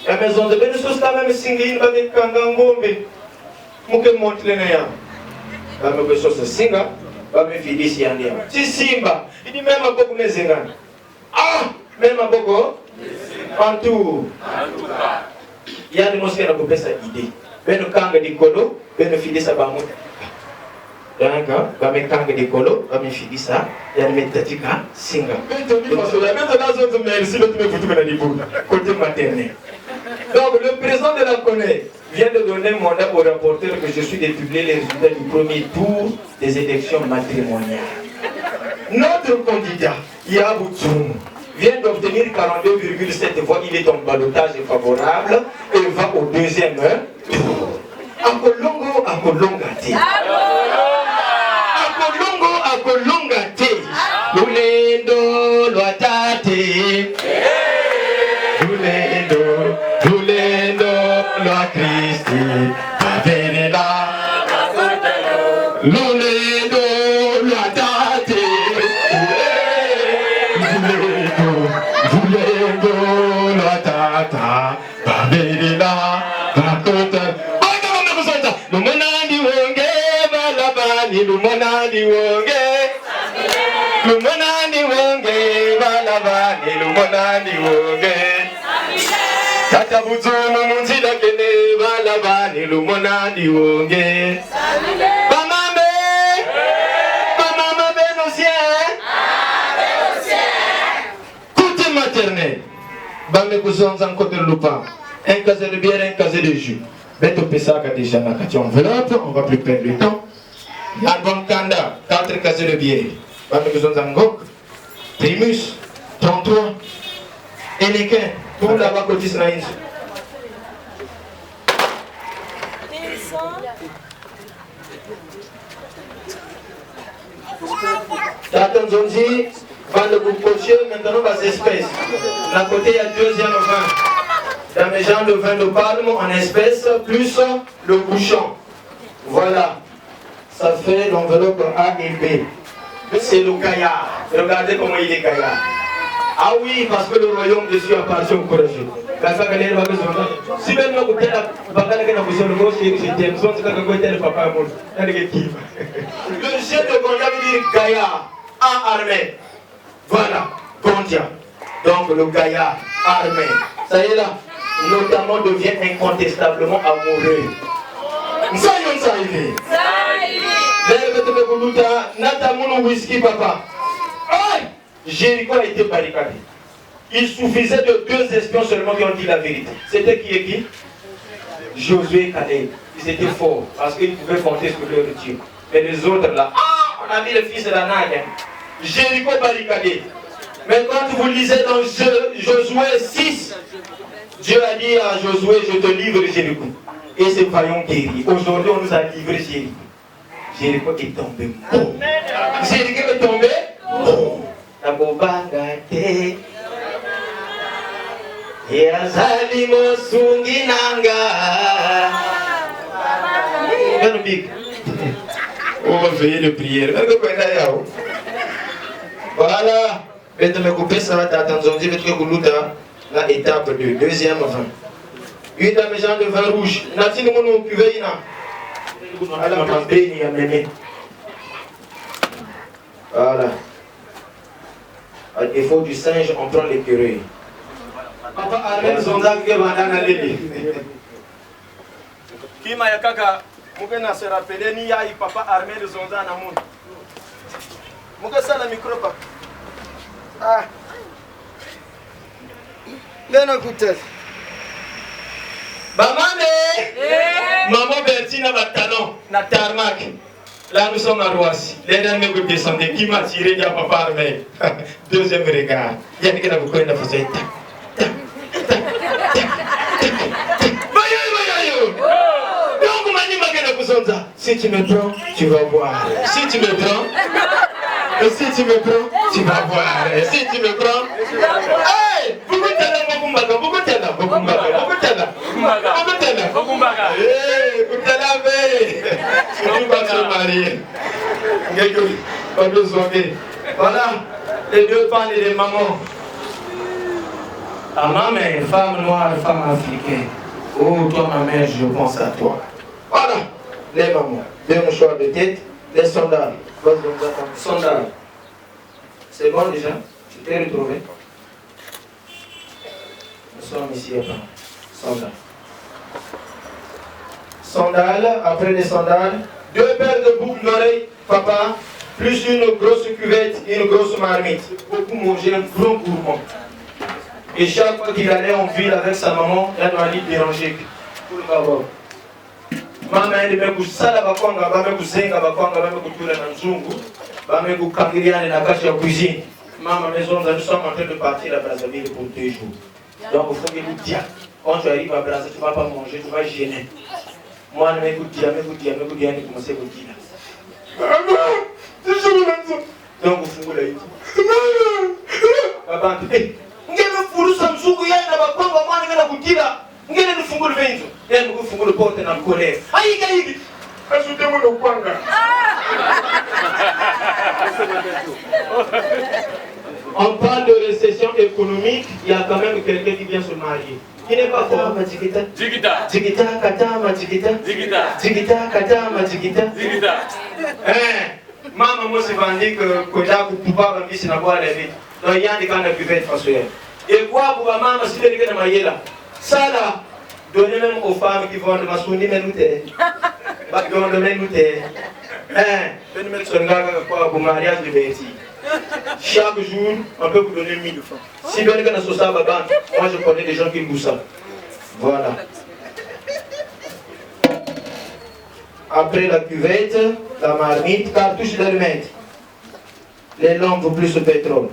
La maison de Bénésos, la même single, va être Kangangombe. Mouke monte les néants. La même chose, c'est singa. Va me filer ici en dia. Si Simba, il dit même à beaucoup de mes engans. Même à beaucoup. En tout. Il y a des mosquées qui ont coupé cette idée. Ben kanga di kolo, ben fidi sa bangun. Donc, va me kanga di kolo, va me fidi sa, ya me tatika singa. Côté maternel. Donc, le président de la CONE vient de donner mandat au rapporteur que je suis de publier les résultats du premier tour des élections matrimoniales. Notre candidat, Yaboutoum, vient d'obtenir 42,7 voix. Il est en ballottage favorable et va au deuxième tour. Akolongo, akolongate. Akolongate. Lulendo, loatate. Lulendo, loa Christi. Pavenela. Lulendo, loatate. Lulendo, loatata. Pavenela. Lumonandi wonge, balabani, lumonandi wonge. Lumonandi wonge, balabani, lumonandi wonge. Tata buzunu munzila kene, balabani, lumonandi wonge. Bamame bénocien. Côté maternel. Bamé cousons en côté de lupin. Un casé de bière, un casé de jus. Beto Pesaka déjà dans la enveloppe, on va plus perdre le temps. Album Kanda, 4 casés de bière. Bamé cousons en gok. Primus, 33. Enequin, pour la cotis naïs. Tatan Zonzi, va le groupe cocher, maintenant va s'espèce. D'un côté, il y a deuxième vin. Dans mes gens de vin de palme en espèces, plus le bouchon. Voilà. Ça fait l'enveloppe A et B. C'est le caillard. Regardez comment il est caillard. Ah oui, parce que le royaume de Dieu appartient au courageux. Si même nous écoutons la bataille que nous faisons, le chef de Gondia veut dire gaillard, en armée. Voilà, Gondia. Donc le gaillard armé. Ça y est là, notamment devient incontestablement amoureux. Soyons salués. Natamoun whisky papa. Jéricho a été barricadé. Il suffisait de 2 espions seulement qui ont dit la vérité. C'était qui et qui? Josué et Caleb. Ils étaient forts parce qu'ils pouvaient compter sur leur Dieu. Mais les autres là, on a mis le fils de la nague. Jéricho barricadé. Mais quand vous lisez dans Josué 6, Dieu a dit à Josué, je te livre Jéricho. Et ces vaillants guéris. Aujourd'hui, on nous a livré Jéricho. Jéricho est tombé. Bon. Jéricho est tombé. Bon. La bobangate. Yazali mosungi nanga. On va veiller de prière. Voilà. Je vais couper ça. La étape 2. Deuxième vin. Une de mes gens de vin rouge. Nati nous nous cuvée. Voilà. À défaut du singe, on prend l'écureuil. Papa Armel Zonzak ke bandana leli. Kima ya kaka mukena se rappeler ni yayi papa Armel Zonzak na mun. Muke sala micro pa. Ah. Lena kutel. Bamame. Maman Bertina va talon na tarmac. Là nous sommes à Roissy. Les derniers que descendez qui m'a tiré de papa Armel. Deuxième regard. Il y a quelqu'un qui a fait ça. Si tu me prends, tu vas voir. Si tu me prends, tu vas voir. Si tu me prends, hey, voilà les 2 pannes de maman. Ta maman est femme noire, femme africaine. Oh, toi, ma mère, je pense à toi. Voilà, les mamans, des mouchoirs de tête, les sandales. Sandales. C'est bon déjà? Tu t'es retrouvé? Nous sommes ici à part. Sandales. Sandales, après les sandales, 2 paires de boucles d'oreilles, papa, plus une grosse cuvette et une grosse marmite. Beaucoup manger, un gros gourmand. Et chaque fois qu'il allait en ville avec sa maman, elle m'a dit déranger. Pour le savoir. Maman, elle m'a dit, ça la bakwanga, maman, kuzenga bakwanga, maman, kutula na nzungu. Bamego Kangiriane na cache la cuisine. Maman, maison, nous sommes en train de partir à Brazzaville pour 2 jours. Donc il faut que nous disions, quand tu arrives à Brazzaville, tu ne vas pas manger, tu vas gêner. Moi, je m'écoute dire, je commence à vous dire. Donc vous faites la idée. Papa, ngene furu samsuku yana bakongo mwana ngena kutira ngene nifungule venzo yani kufungula porte na mkolea ayiga hiki asute muno kwanga On parle de récession économique, il y a quand même quelqu'un qui vient se marier. Qui n'est pas fort, ma Jigita. Jigita. Jigita, kata, ma Jigita. Jigita. Jigita, kata, ma Jigita. Jigita. Maman, moi, c'est vendu que j'ai un pouvoir de vie, boire la vie. Donc, il y a des gens qui peuvent faire. Et quoi pour maman, si tu es marié là, ça là, donnez même aux femmes qui vont de ma souni, mais nous t'es. Donnez même nous t'es. Donnez même son gars pour mariage de Betty. Chaque jour, on peut vous donner 1000 francs. Si vous avez un social, moi je connais des gens qui me ça. Voilà. Après la cuvette, la marmite, cartouche d'allumettes. Les lampes plus le pétrole.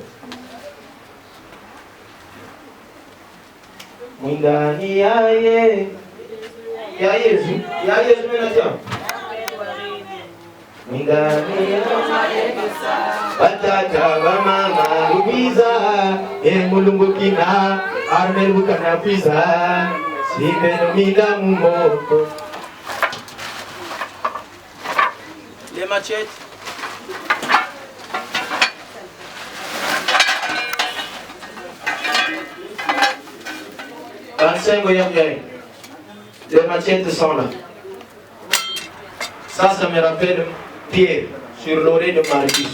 Mindani yaye. Ya Yesu menatia. Mindani yaye. Batata mama rubiza. Mulungu kina. Armel bukana pisa. Sibeno minda mumoko. Les machettes. Les machettes sont là. Ça me rappelle Pierre sur l'oreille de Marcus.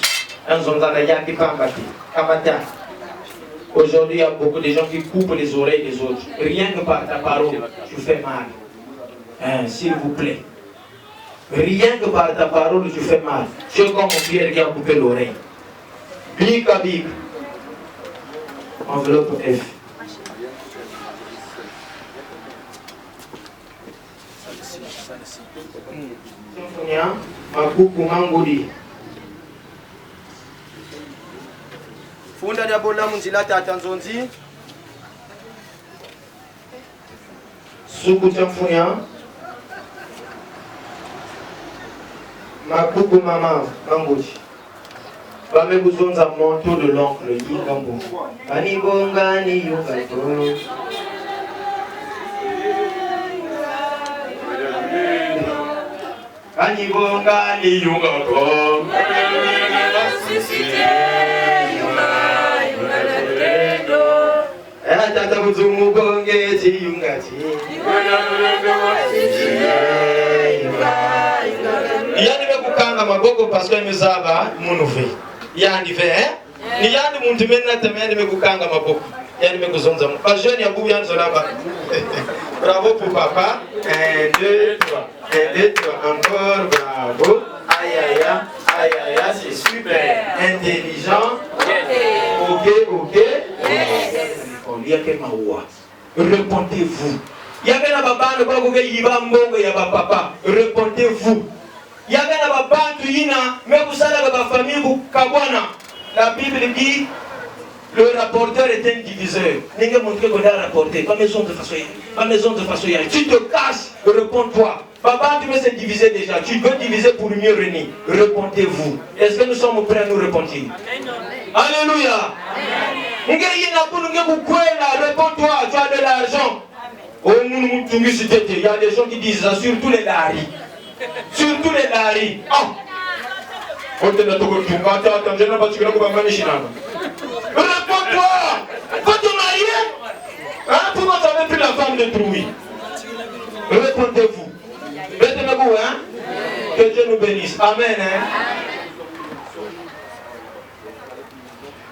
Aujourd'hui, il y a beaucoup de gens qui coupent les oreilles des autres. Rien que par ta parole, tu fais mal. S'il vous plaît. Rien que par ta parole, tu fais mal. C'est comme Pierre qui a coupé l'oreille. Bic à bic. Enveloppe F. Makuku mangudi. Funda ya bola munjila tata nzonzi. Suku chamfunya. Makuku mama mangudi. Bame kuzonza manteau de l'oncle Yingambo. Bani bonga ni yungato. Bani bonga ni yungato. Tata muzungu bonge ti yungati. Yani bekukanga magogo paswa imezaba munuve. Yani ve ni yani muntu menna temene bekukanga magogo. Yani bekuzonza mu. Pas jeune ya bubu yanzo laba. Bravo pour papa. 1 2 3. 1 2 3 encore bravo. Aïe aïe, c'est super. Intelligent. OK. Répondez-vous. Il y a un papa qui va mbongo ya papa. Répondez-vous. Il y a un papa qui mais vous savez la famille vous kabwana. La Bible dit le rapporteur est un diviseur. N'est-ce montrer qu'on a rapporté. Pas maison de façon. Tu te casses, réponds-toi. Papa, tu veux se diviser déjà. Tu veux diviser pour mieux régner. Répondez-vous. Est-ce que nous sommes prêts à nous répondre? Alléluia. Réponds-toi, tu as de l'argent. Il y a des gens qui disent ça, surtout les laris. Surtout les laris. Réponds-toi. Faut te marier. Pourquoi tu n'avais plus la femme de Trouille? Répondez-vous. Que Dieu nous bénisse. Amen.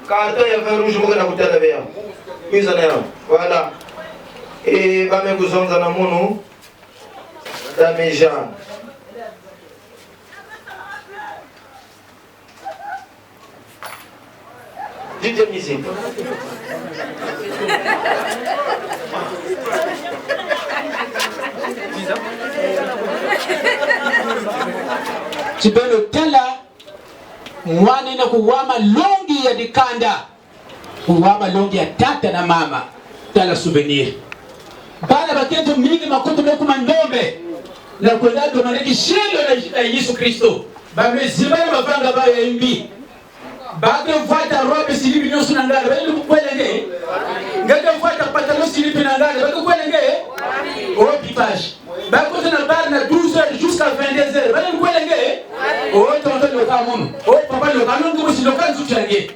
Carton ya vin rouge moka na kutala bea. Voilà. Et va me kuzonza na munu dameja. DJ musique. Tu peux le tala mwana ina kuwama longi ya dikanda, kuwama longi ya tata na mama tala souvenir bana baketo mingi makuto kwa mandombe na kwenda domaneki shelo na Yesu Kristo bamezima na mavanga bayo ya imbi bake mfuata robe silipi nyosu na ngala bale kukwelenge ngeke mfuata patalo silipi na ngala bale kukwelenge o pipage bako na bar na 12h jusqu'à 22h bale kukwelenge o tonto le kamono o papa le kamono ko si lokan tutange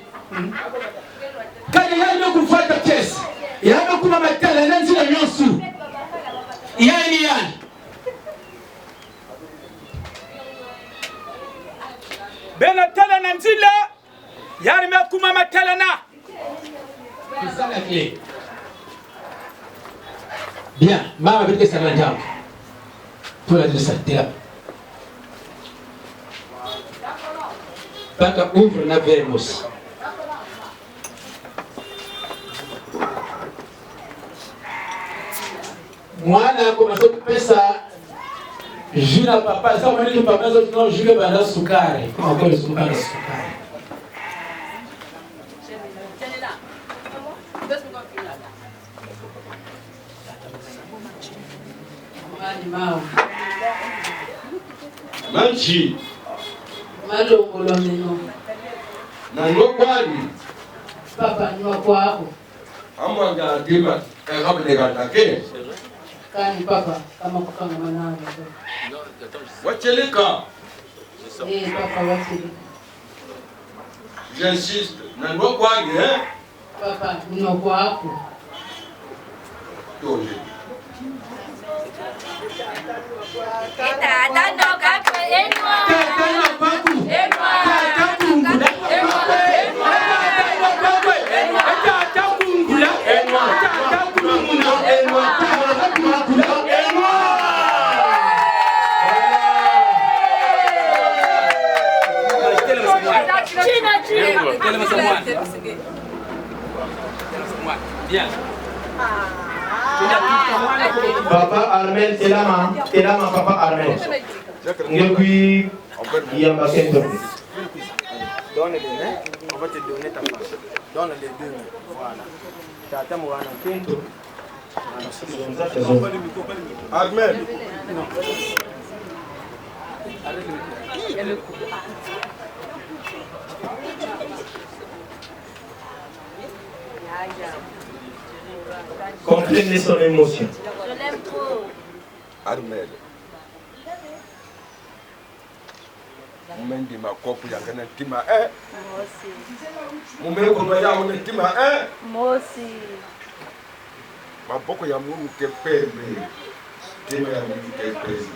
kani yale kufuata test yale kuma matala na nzila nyosu yani yani bena tala na nzila yari me kuma matala na kisala kile bien mama bete sana jambo tola de satela paka ouvre na vermos mwana komaso pesa jina papa sasa mwana papa sasa tunao jule banda sukari kwa kweli sukari Mao. Manchi. Malongolo meno. Na ngokwani. Papa nywa kwako. Amwanga dima kabne gatake. Kani papa kama kukanga manana. Wacheleka. Papa wacheleka. J'insiste. Na ngokwani Papa nywa kwako. Tole. Tata no kapo enwa. Tata no kapo. Enwa. Tata kungula. Enwa. Tata no kapo. Enwa. Tata kungula. Enwa. Tata kungula. Enwa. Tata kungula. Enwa. Bien. Papa Armel, telama Papa Armel. Ngekui yamba kento. Donne les mains, on va te donner ta face. Donne les deux mains. Voilà. Tata Mourana Kento. Armel. Comprenez son émotion. Je l'aime trop. Armel. Mumendi makopu ya kana tima Mosi. Mumeko baya una tima Mosi. Maboko ya Mungu kepembe. Tima ya Mungu kepembe.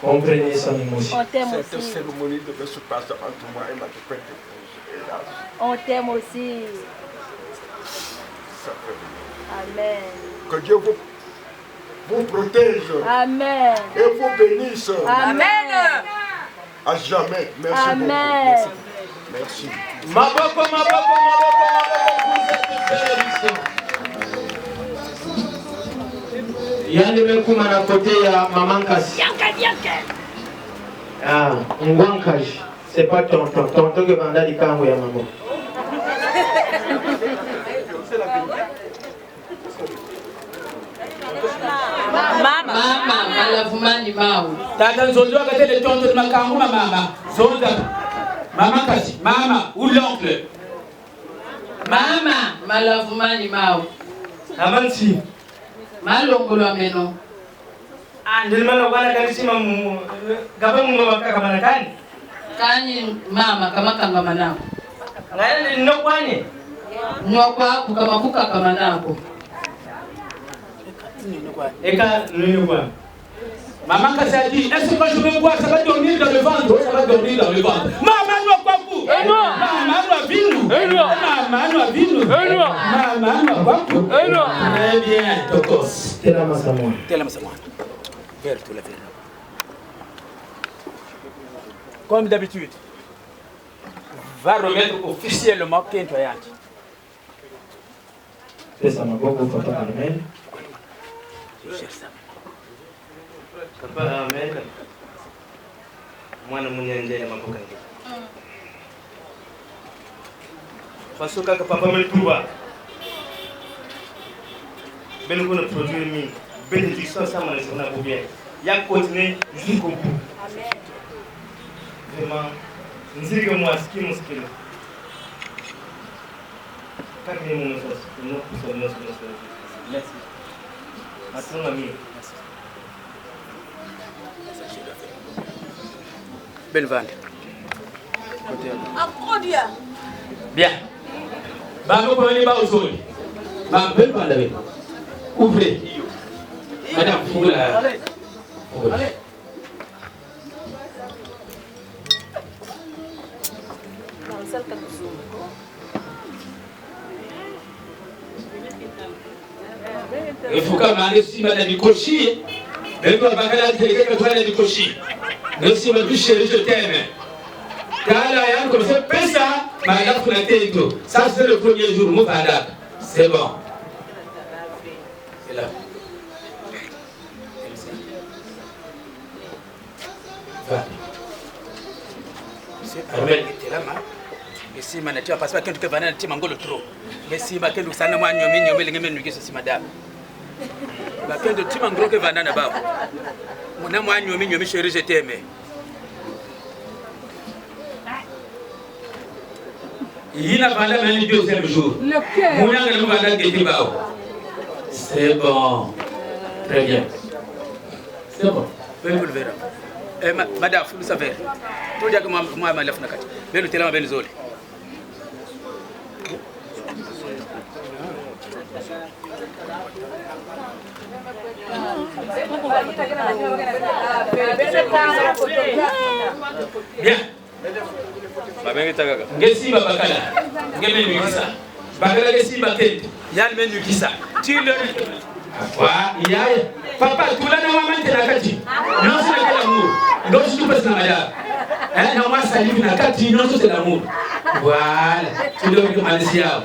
Comprenez son émotion. On t'aime Cette aussi. cérémonie devait se passer entre moi et ma petite épouse. On t'aime aussi. Ça fait bien. Amen. Que Dieu vous protège Amen. et vous bénisse Amen. à jamais. Merci Amen. beaucoup. Merci. Maboko, pour cette bénédiction. Yani mekuma na kote ya Mamankasi. Ah, Ngwankaji. C'est pas tonton. Tonton que vanda di kango ya maman. Mama malavumani mau. Tata nzonzo akatele tonto makangu mama. Zonza. Mama kasi. Mama ou l'oncle. Mama malavumani mau. Amansi. Malongolo meno. Andil mana wana kanisi mamu. Gapa mu mama kama kani? Kani mama kama kanga manako. Ngaya ni nokwani. Nywa kwako kama kuka kama nako. Eka nini kwa? Maman kasi a dit, est-ce que quand je vais boire, ça va dormir dans le ventre? Ça va dormir dans le ventre. Maman nous a quoi pour? Maman nous a vinu. Maman nous a vinu. Maman nous a quoi pour? Très bien, Tokos. Telama Samoa. Telama Samoa. Vers tout la vie. Comme d'habitude, va remettre officiellement Kento Yanti. Pesa maboko Papa Armel. Je cherche ça. Papa Ahmed. Mwana munyenje na mapoka ngi. Pasuka ka papa me tuba. Ben ko na produire mi bénédiction sama na sona pour bien. Ya continuer jusqu'au bout. Amen. Vraiment, nzige moi skino. Carne mon sauce, non pour ça. Merci. Attends ami. Belle vente. Approdia. Bien. Baba ko ni ba usoni. Ba belle vente avec. Ouvrez. Madame, vous la. Allez. Il faut quand même si madame Kochi, elle doit pas la télé que toi la Kochi. Même si ma biche je t'aime. Quand la yann comme ça pesa, ma la pour la télé tout. Ça c'est le premier jour mon fada. C'est bon. C'est là. Va. C'est Armel était là, ma. Mais si ma nature passe pas que tu vas na tima ngolo trop. Mais si ma kendo sana mwa nyomi ngeme nuki so si madame. Ba kendo tima ngolo ke vana na ba. Mona mwa nyomi chérie je t'aime. Il a parlé même le deuxième jour. Mona ngalo vana ke bao. C'est bon. Très bien. C'est bon. Venez le verra. Madame, vous savez. Tout dire que moi ma lef nakati. Mais le téléphone ben zoli. Bien. Ngesi babakala. Ngeme nukisa. Bakala ngesi bakete. Yal men nukisa. Tile. Wa yaya. Papa tulana mama tena kati. Non c'est l'amour. Donc je passe na madame. Non moi ça livre na kati non c'est l'amour. Voilà. Tu dois me Malaysia.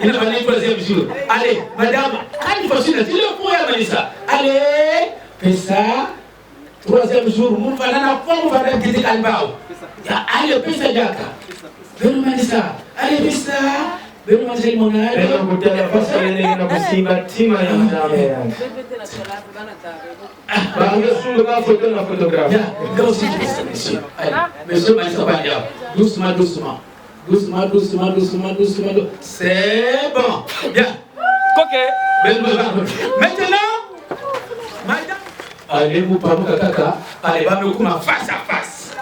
Il a fallu le troisième jour. Allez, madame, quand il faut signer, tu le pourrais Malissa. Allez, fais ça. Troisième jour, mon frère n'a pas mon frère qui était calbao. Allez, fais ça, Jaka. Venez Malissa. Allez, fais ça. Venez manger mon âge. Venez au côté de la face, allez, nous avons bâtiment et nous avons. La photographe. Monsieur Malissa Bandia, doucement, doucement. Doucement. C'est bon. Bien. Ok. Maintenant, madame. Allez, vous parlez kaka. Allez, va me couper face à face.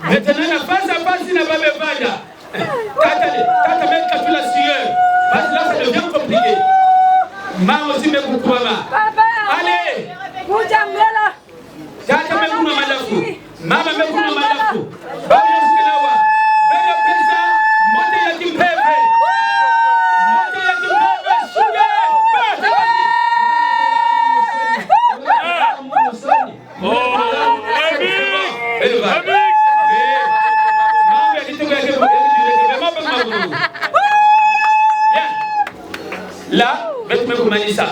Maintenant, la face à face, il n'a pas me vendre. Quand même capitulation. Parce que là, ça devient compliqué. Maman aussi me coupe maman. Allez. Kaka mekuna malafu, mama mekuna malafu. Baba msikelawa, baba pesa, mote ya kimpeve. Mote ya kimpeve, sugar. Oh, ami. Mama ya kitu yake mama mama. Là, mekuma kumanisa.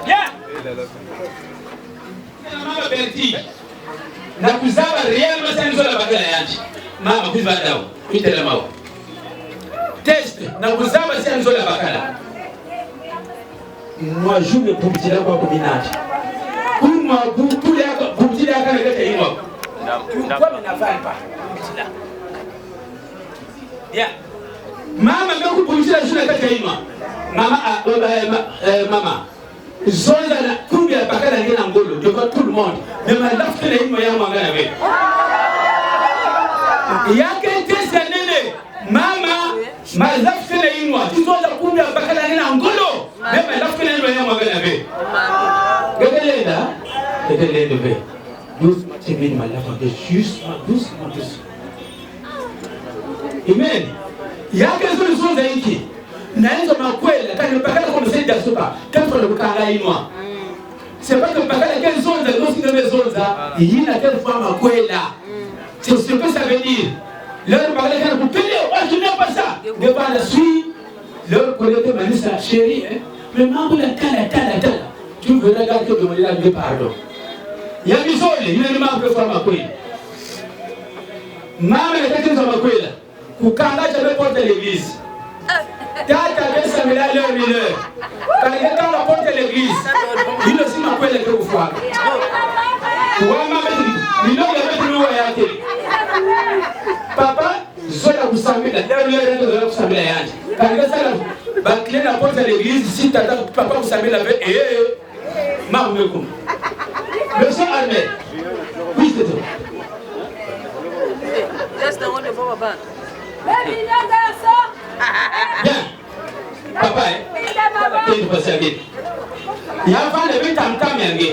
Bien. Mama Berti. Na kuzaba réellement c'est nzola bagala yanji. Mama kuziba dawo. Itela mawo. Test na kuzaba c'est nzola bagala. Moi je me poutila kwa kombinati. Kuma poutila kwa poutila kana kete imo. Kwa na valpa. Bien. Mama me poutila juna kete imo. Mama. Zonda la kumbi ya bakala ngena ngolo devant tout le monde. Mais ma lafte na imo ya mangana we. Yake tesa nene. Mama ma lafte na imo. Zonda kumbi ya bakala ngena ngolo. Mais ma lafte na imo ya mangana we. Regarde we. Doucement tu viens ma lafte doucement. Amen. Yake zonda hiki. Naenzo makwela kani mpakala kwa msaidia sopa kato na kukanga inwa c'est pas que mpakala quelle zone non si de zone ça il a quelle fois makwela c'est ce que ça veut dire là mpakala kana kupele je n'aime pas ça devant la suite, leur collègue m'a dit ça, chérie, hein, le membre de tala. Tu veux regarder que demander la pardon. Il y a des autres, il y a des membres de Famakoui. Maman était dans Famakoui. Koukanga, j'avais porté l'église. Tata avait Samuel à l'heure. Quand il était dans la porte de l'église, il aussi m'a appelé les deux fois. Papa, zola kusamila, leo kusamila yanji. Kanga sana, bakile na porte de l'église, si tata papa kusamila ve, marumekum. Monsieur Armel, oui c'est ça. Laisse le rôle de papa. Bien, papa, il faut servir. Il y a pas de tam yangi.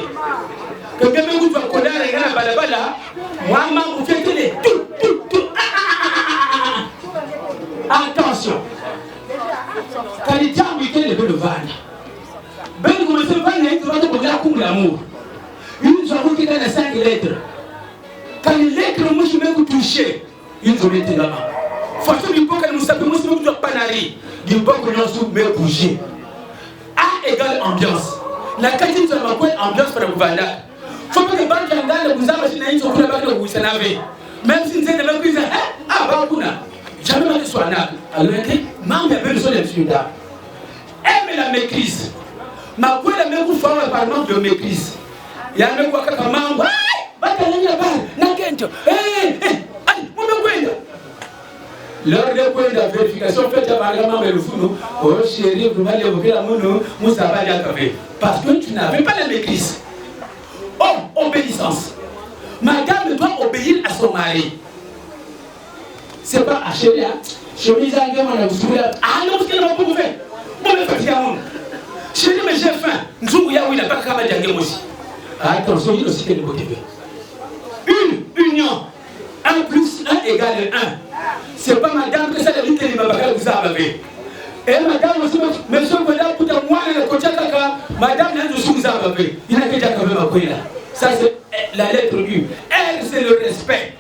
Que quelqu'un vous va connaître la balabala, moi vous faites les tout. Attention. Quand il tient week-end le van. Ben vous me faites van et vous allez pour l'amour. Une fois qui donne 5 lettres. Quand les lettres moi je vais vous toucher, une journée de là. Faut du bon que nous savons nous sommes pas nari. Du bon que nous sommes bouger. A égale ambiance. La qualité de ma quoi ambiance pour le gouvernement. Faut que les banques en vous avez machine sur la banque de vous s'énerver. Même si c'est de la crise, Bakuna. Jamais mal soit là. Alors maman a besoin de suida. Aime la maîtrise. Ma quoi la même vous faire par manque de maîtrise. Il y a même quoi que maman va te la balle. Nakento. Lors de points de vérification faite par la maman et le fou, oh chérie, vous m'allez évoquer la mono, Moussa va y arriver. Parce que tu n'avais pas la maîtrise. Oh, obéissance. Madame doit obéir à son mari. C'est pas à chérie, hein. Chemise à gueule, on a vous ah non, parce qu'elle m'a pas fait. Bon, mais fatigué à moi. Chérie, mais j'ai faim. Nous, il n'a pas qu'à me dire aussi. Attention, il aussi qu'elle est motivée. Une union. 1 plus 1 égale 1. C'est pas madame que ça de l'idée de ma vous avez. Et madame aussi, monsieur Goda, pour moi, le côté caca, madame n'a de sous avez. Il n'a que déjà quand même appris là. Ça, c'est la lettre U. R, c'est le respect.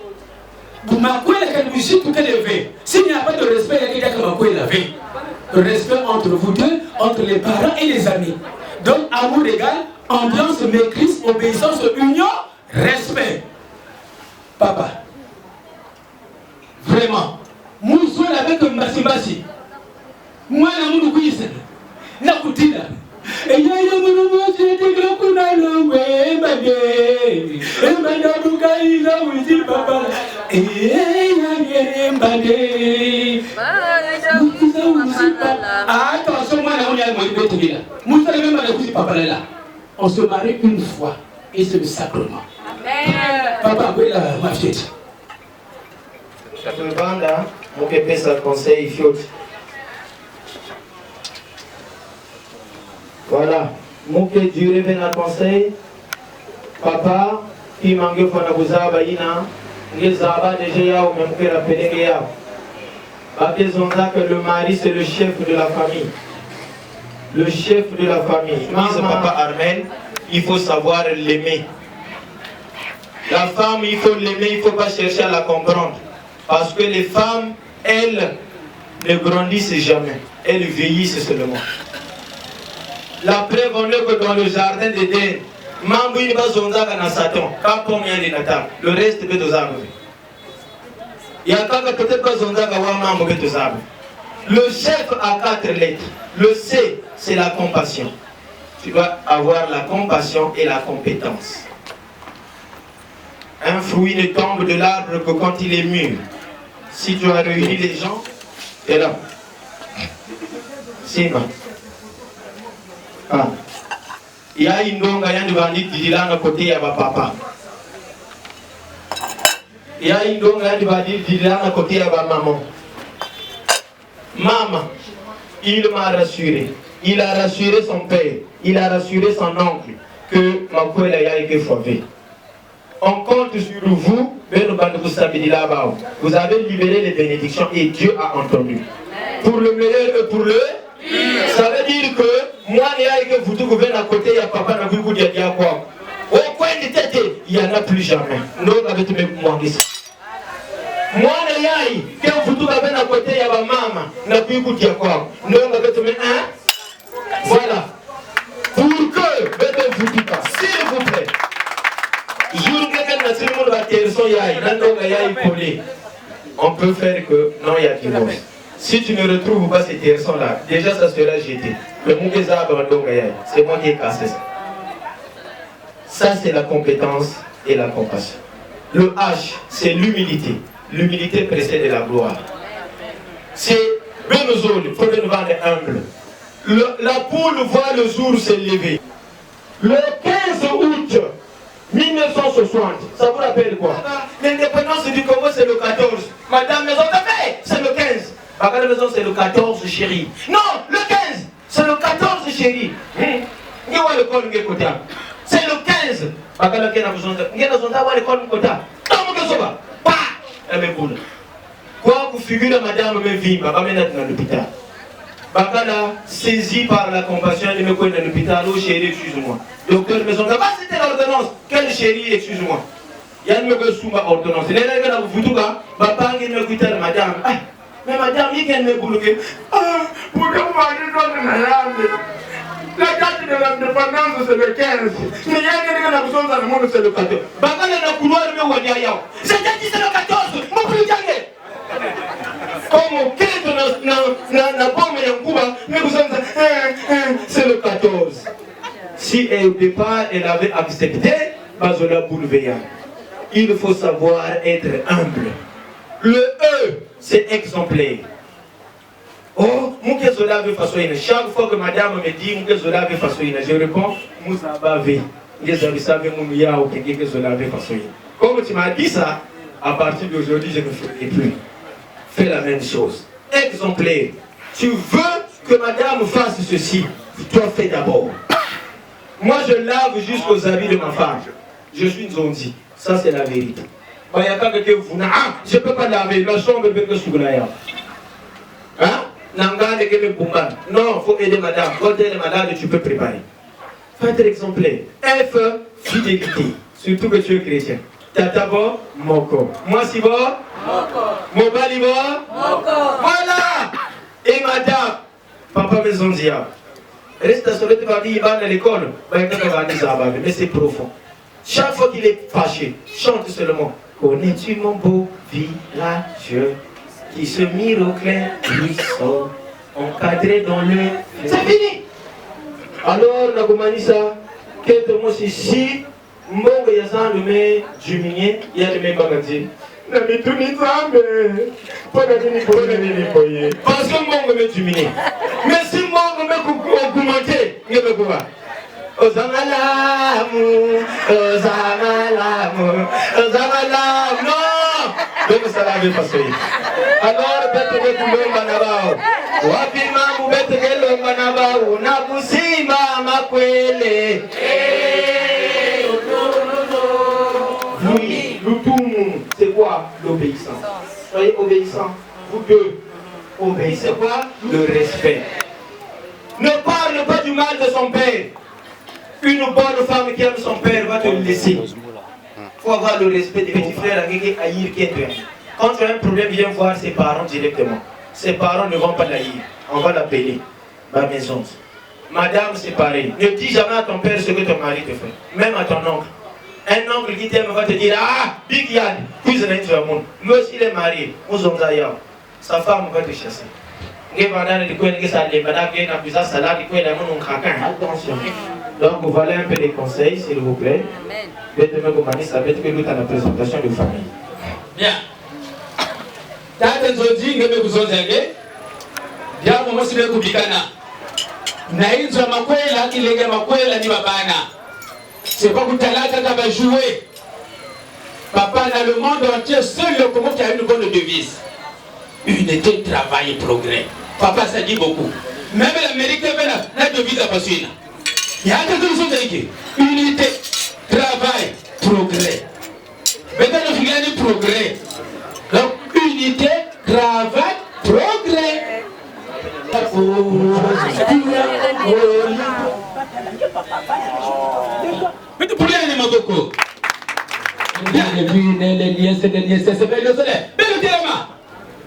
Pour ma couille, la musique, tout est élevé. S'il n'y a pas de respect, il y a que ma couille l'avait. Le respect entre vous deux, entre les parents et les amis. Donc, amour égal, ambiance, maîtrise, obéissance, union, respect. Papa. Vraiment. Moussou avec un Mbasi. Moi, la moune couille, la coutine. Et il y a un mouvement qui est grand qu'on a le wébadé. Et madame Kaïla, oui, dit papa. Et il y a un badé. Attention, moi, on y a le mot. Moussou avec ma couille, papa là. On se marie une fois. Et c'est le sacrement. Papa, oui, là, ma fille. Je bande, mon pépé, ça conseille, fiot. Voilà, mon pépé, du réveil à conseil. Papa, qui m'a dit qu'on a besoin de Zaba déjà, ou même que la pénégia. Que le mari, c'est le chef de la famille. Le chef de la famille. Mise papa Armel, il faut savoir l'aimer. La femme, il faut l'aimer, il ne faut pas chercher à la comprendre. Parce que les femmes, elles ne grandissent jamais. Elles vieillissent seulement. La preuve, on est que dans le jardin d'Éden, Mamboui va zonzaka na Satan. Le reste peut aux arbres. Il y a peut-être pas zonzaka wa mambo peut aux arbres. Le chef a 4 lettres. Le C, c'est la compassion. Tu dois avoir la compassion et la compétence. Un fruit ne tombe de l'arbre que quand il est mûr. Si tu as réuni les gens, tu es là. Sima. Ah. Il y a une longue gagnante de bandit qui à côté de papa. Il y a une longue gagnante de bandit qui à côté de maman. Maman, il m'a rassuré. Il a rassuré son père. Il a rassuré son oncle que ma poêle a été fauvée. On compte sur vous, vous avez libéré les bénédictions et Dieu a entendu. Pour le meilleur et pour le ça veut dire que moi, que vous gouvernez à côté, il y a papa, il y a quoi. Au coin de tête, il n'y en a plus jamais. Nous, on avait tout le monde. Moi, que vous gouvernez à côté, il y a ma maman. Madame, n'a pu écouter quoi. Nous, on va te mettre un. Voilà. Pour que, s'il vous plaît, on peut faire que non, il y a divorce. Si tu ne retrouves pas ces terres-là, déjà ça sera jeté. Le c'est moi qui ai cassé ça. Ça, c'est la compétence et la compassion. Le H, c'est l'humilité. L'humilité précède la gloire. C'est Benozol, il faut nous vendre humble. La poule voit le jour se lever. Le 15 août 1960, ça vous rappelle quoi? L'indépendance du Congo, c'est le 14. Madame Maison de Paix, c'est le 15. Madame Maison, c'est le 14, chérie. Non, le 15, c'est le 14, chérie. C'est le 15. Quoi que figure madame me vit, ma mère dans l'hôpital. Bakala, saisi par la compassion, il me connaît dans l'hôpital, oh chérie, excuse-moi. Docteur Maison, c'était l'ordonnance. Quelle chérie, excuse-moi. Il y a une me ordonnance. Il y a une photo, papa qui me coûte madame. Mais madame, il y a une boule. Ah, pour que vous m'ayez donné madame. La date de l'indépendance, c'est le 15. Mais il y a une besoin dans le monde, c'est le 14. Bakala n'a couloir, mais on va dire, c'est le 14. Mon plus jamais. Comme au quête n'a pas mais vous c'est le 14. Si au départ elle avait accepté, Bazola bouleveillant. Il faut savoir être humble. Le E, c'est exemplaire. Oh, Moukezola veut façonner. Chaque fois que madame me dit Moukezola veut façonner, je réponds Moussabave. Comme tu m'as dit ça, à partir d'aujourd'hui, je ne ferai plus. Fais la même chose. Exemplaire. Tu veux que madame fasse ceci, toi fais d'abord. Moi je lave jusqu'aux habits de ma femme. Je suis une zondi. Ça c'est la vérité. Je ne peux pas laver. La chambre peut que sous la hein? Non, il faut aider madame. Quand elle est malade, tu peux préparer. Faut être exemplaire. F, fidélité. Surtout que tu es chrétien. Tatabo, moko. Moi si bon, moko. Mobali bon, moko. Voilà. Et madame, papa maison dia. Reste sur le devant il va à l'école. Mais c'est profond. Chaque fois qu'il est fâché, chante seulement. Connais-tu mon beau village qui se mire au clair du sol, encadré dans le... C'est fini. Alors, Nagomanisa, qu'est-ce que moi c'est si Mbongo ya zandu me juminier ya le me bagati. Na mituni zambe. Pona nini poye. Parce que Mbongo me juminier. Mais si Mbongo me augmenter, ngebe kuba. Ozamalamu, ozamalamu, ozamalamu. Non. Donc ça l'avait passé. Alors bête de kulomba na bao. Wapi mambo bête de lomba na bao. Na kusima makwele. Oui, c'est quoi l'obéissance? Soyez obéissants. Vous deux, obéissez quoi? Le respect. Ne parle pas du mal de son père. Une bonne femme qui aime son père va te le laisser. Il faut avoir le respect des petits frères. Quand tu as un problème, viens voir ses parents directement. Ses parents ne vont pas l'haïr. On va l'appeler. Ma maison. Madame, c'est pareil. Ne dis jamais à ton père ce que ton mari te fait. Même à ton oncle. Un oncle qui t'aime va te dire, ah, Big Yann, lui aussi il est marié, sa femme va te chasser. Attention. Donc voilà un peu les conseils, s'il vous plaît. Ça peut être que nous dans la présentation de famille. Bien. Tata Nzodi, ngebe kuzozenge. Dia mo sibe kubikana. Na hizo makwela kilenge makwela ni babana. C'est pas que Talata va jouer. Papa, dans le monde entier, seul le Congo qui a une bonne devise. Unité, travail et progrès. Papa, ça dit beaucoup. Même l'Amérique, la devise à passer. Il y a quelque chose à dire. Unité, travail, progrès. Maintenant, nous regardons le progrès. Donc, unité, travail, progrès. Mais tu pourrais aller Magoko. Les liens, c'est le soleil. Mais le téléma.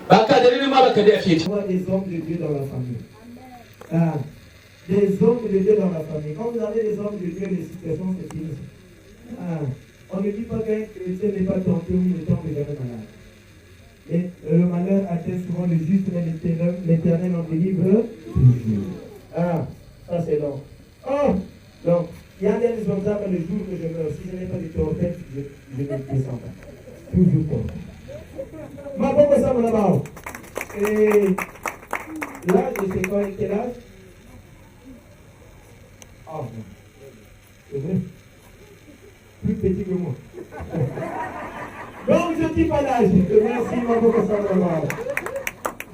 Baka de l'humain, hommes de Dieu dans la famille. Ah, des hommes de Dieu dans la famille. Quand vous avez des hommes de Dieu, les situations se finissent. Ah, on ne dit pas qu'un chrétien n'est pas tenté ou ne tombe jamais malade. Et le malheur atteint souvent le juste, mais l'Éternel en délivre toujours. Ah, ça c'est long. Oh, donc, il y a des exemples le jour que je meurs. Si je n'ai pas de torpède, je ne descends pas. Toujours pas. Ma pauvre ça mon là-bas. Et l'âge, c'est quoi? Quel âge? Ah non. C'est vrai? Plus petit que moi. Donc je ne dis pas l'âge. Merci ma pauvre ça mon là-bas.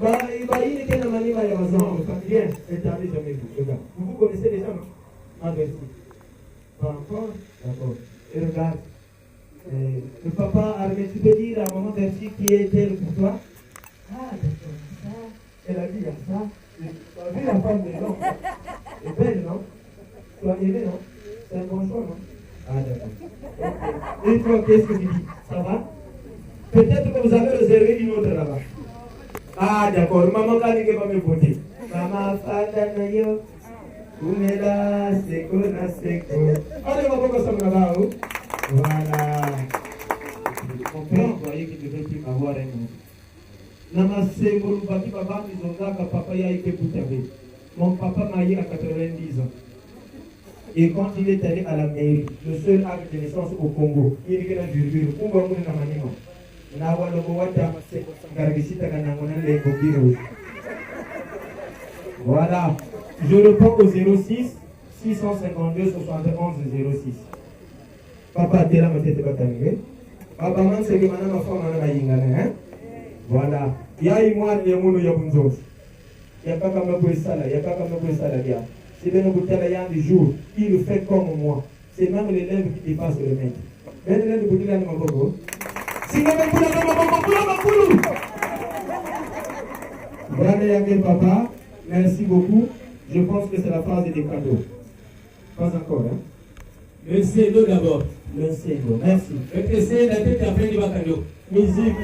Bah, il est un animal à la maison. Bien, éternel jamais vous. Regarde. Vous connaissez déjà, non? Ah, merci. Pas encore? D'accord. Et regarde. Le papa Armé, tu peux dire à maman merci qui est elle pour toi? Ah, d'accord, ça. Elle a dit, il y a ça. Tu as vu la femme de l'homme? Elle est belle, non? Tu as aimé, non? C'est un bon choix, non? Ah, d'accord. Et toi, qu'est-ce que tu dis? Ça va? Peut-être que vous avez réservé une autre là-bas. Ah, d'accord. Maman, quand elle va me voter. Maman, fada na yo. Oumela, seko na seko. Allez, maman, comme ça, mon là-bas, oh. Voilà. Mon père croyait qu'il devait plus avoir un nom. Namasé, Moulubaki, Baba, Mizongaka, papa, y a été boutavé. Mon papa m'a eu à 90 ans. Et quand il est allé à la mairie, le seul acte de naissance au Congo, il est là du bureau. Où va vous na manima? Na walo wata gargisita kana ngona le bobiro. Voilà. Je réponds au 06 652 71 06. Papa, t'es là, ma tête va t'arriver. Papa, man, c'est que maintenant ma femme a hein? Voilà. Il y a une moine, il y a un monde, il y a une chose. Il n'y a pas comme un peu ça là, il n'y a pas comme un peu ça là. C'est bien au tel ayant du jour, il le fait comme moi. C'est même l'élève qui dépasse le maître. Même l'élève de Boudila de Mabogo. Si vous avez pour la Mabogo, voilà, Yangel papa, merci beaucoup. Je pense que c'est la phase des cadeaux. Pas encore, hein? Le CEDO d'abord. Le CEDO, merci. Essayez la tête après du cadeau. Musique.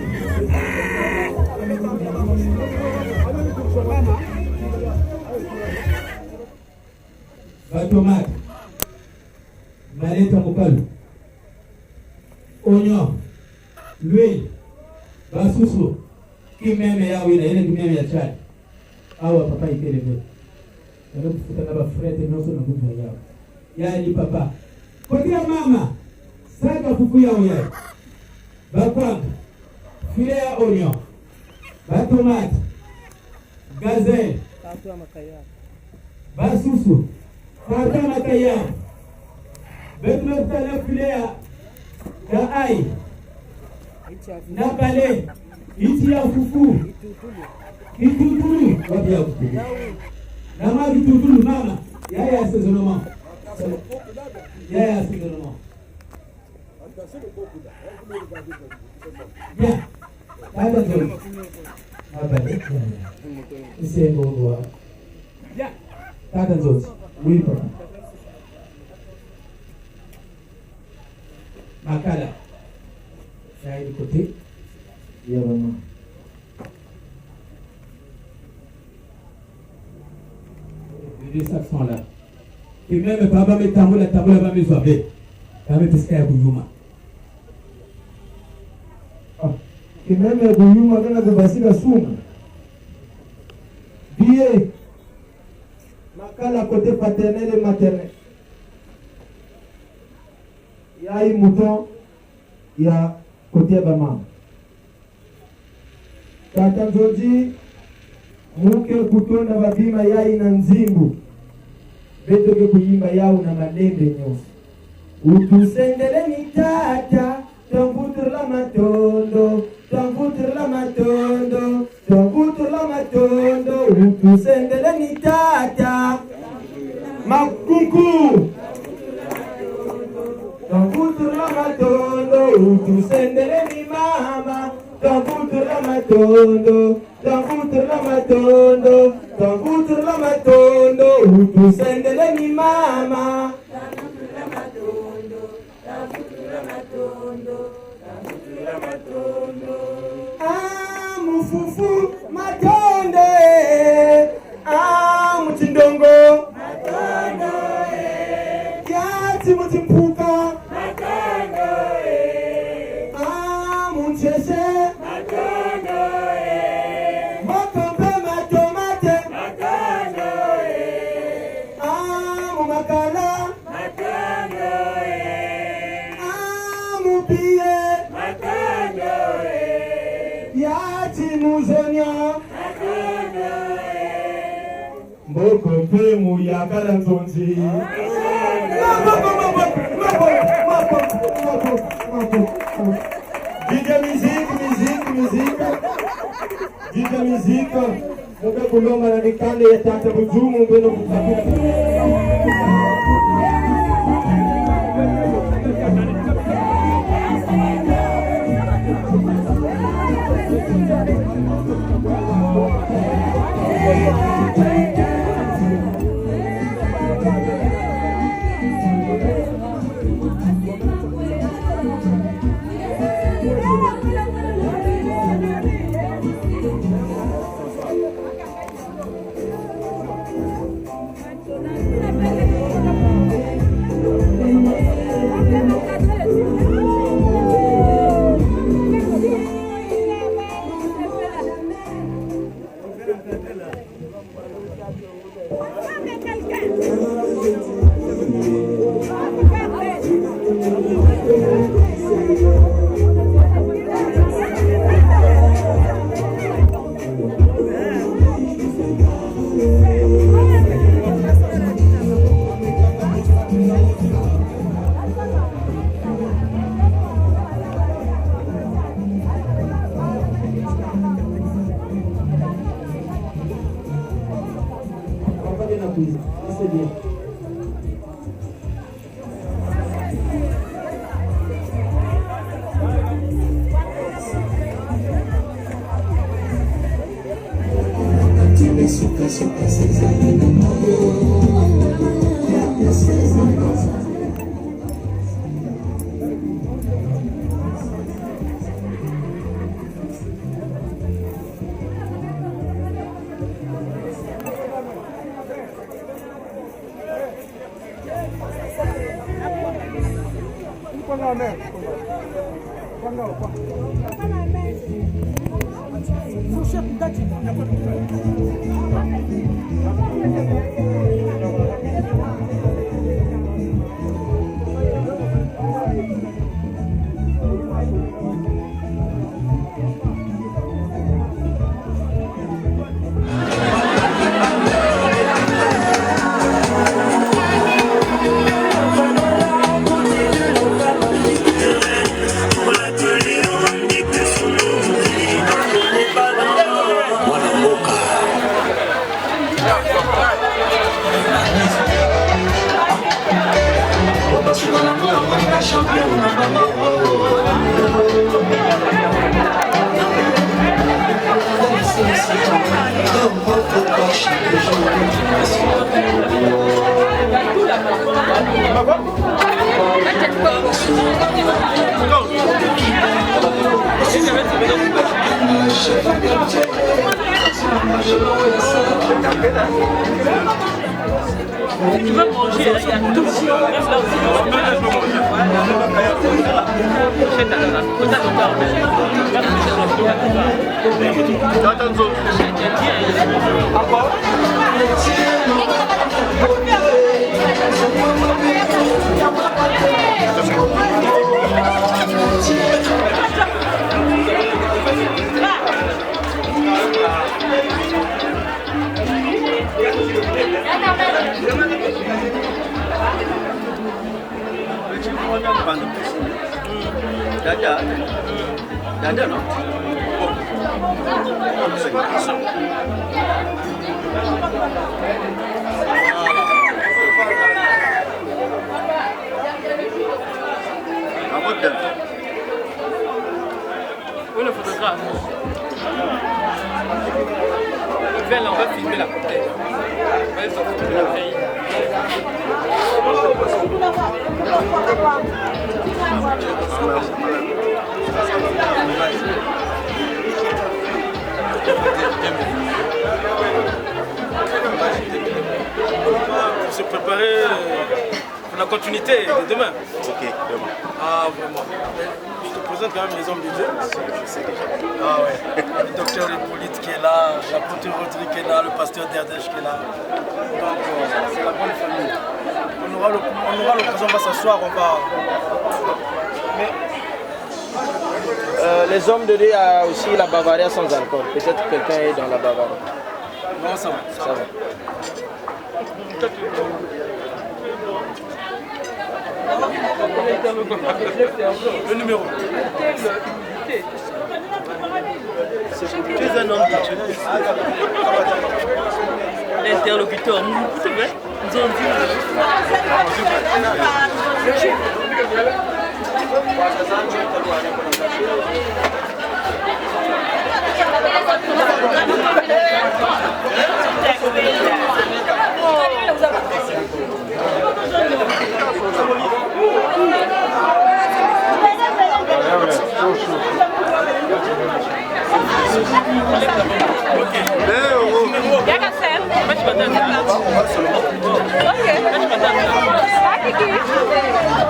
La tomate. Maleta mokalo. Oignon. L'huile. Basusu. Qui même ya wina, il est même ya Tchad. Awa papa il est levé. Il y a un frère et non seulement vous voyez. Ya ni papa. Kodia mama. Saka fuku ya oya. Bakwanga. Filet à oignon. Ba tomate. Gazelle. Basusu. Tata makaya. Betlo tala filet à aïe. Nakale. Iti ya fufu. Kitutulu. Wapi ya fufu. Nama kitutulu mama. Yaya assaisonnement. Yaya assaisonnement. Bien. Attention. C'est bon doigt. Bien. Attention. Oui, papa. Makala. Ça est du côté. Il y a vraiment. Les deux sacs là. Et même papa met tambour la table va me soigner. Quand même parce qu'il y a Bouyuma. Et même Bouyuma dans la Gobasi la soum. Billet. Makala côté paternel et maternel. Il y a un mouton. Il y a côté Bama. Tata Jodi. Muke kutona babima yai na nzimbu. Beto ke kuyimba yao na malembe nyonso. Utusendeleni tata, tambutur la matondo, tambutur la matondo, tambutur la matondo. Utusendeleni tata, makuku. Tambutur la matondo, utusendeleni mama, tambutur la matondo. Tambutur la matondo, tambutur la matondo, utusendeleni mama. Tambutur la matondo, tambutur la matondo, tambutur la matondo. Ah, mufufu matondo. Mboko mpemu ya kalanzonzi. Diga musique. Diga musique. Muka kuloma na nikande ya tata bujumu mbeno kutakula. Tu veux manger, il y a tout. Dada no? Où est le photographe? Viens là, on va filmer la côté. On va filmer la fille. Pour se préparer pour la continuité de demain. Ok, demain. Ah, vraiment. Je te présente quand même les hommes de Dieu. Je sais déjà. Ah ouais. Le docteur Hippolyte qui est là, l'apôtre Rodrigue qui est là, le pasteur Derdèche qui est là. Donc, c'est la bonne famille. On aura l'occasion, on va s'asseoir, on va... Mais... les hommes de Dieu, il y a aussi la Bavaria sans alcool. Peut-être quelqu'un est dans la Bavaria. Non, ça va. Ça va. Le numéro. Tu es un homme de Dieu. L'interlocuteur, vous savez, nous avons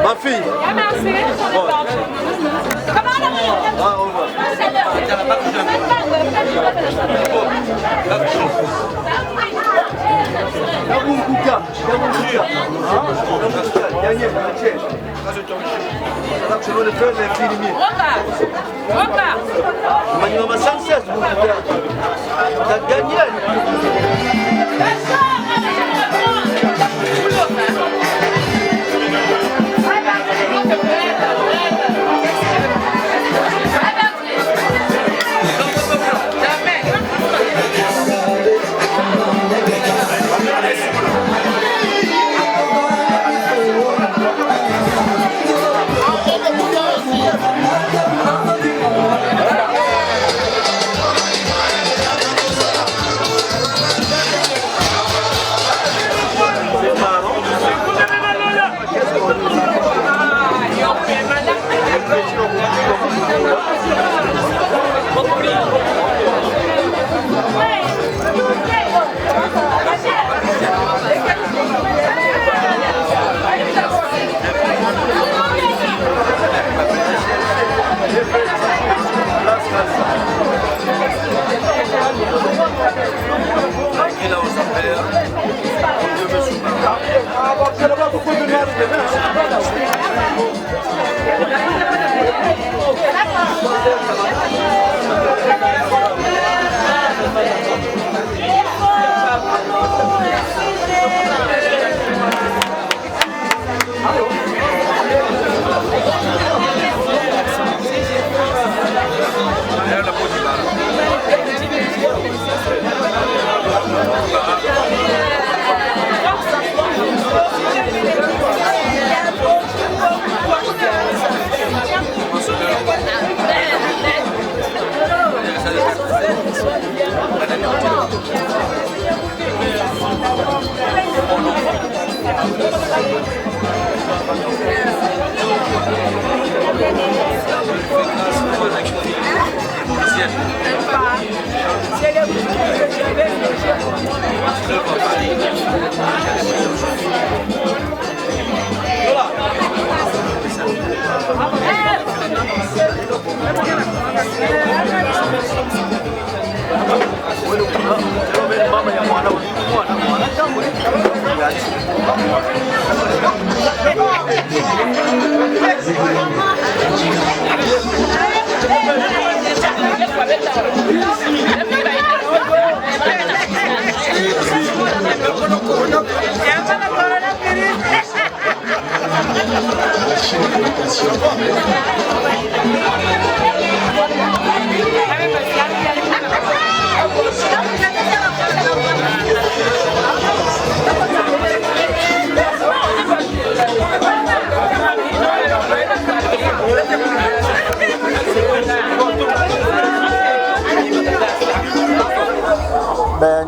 Ma fille.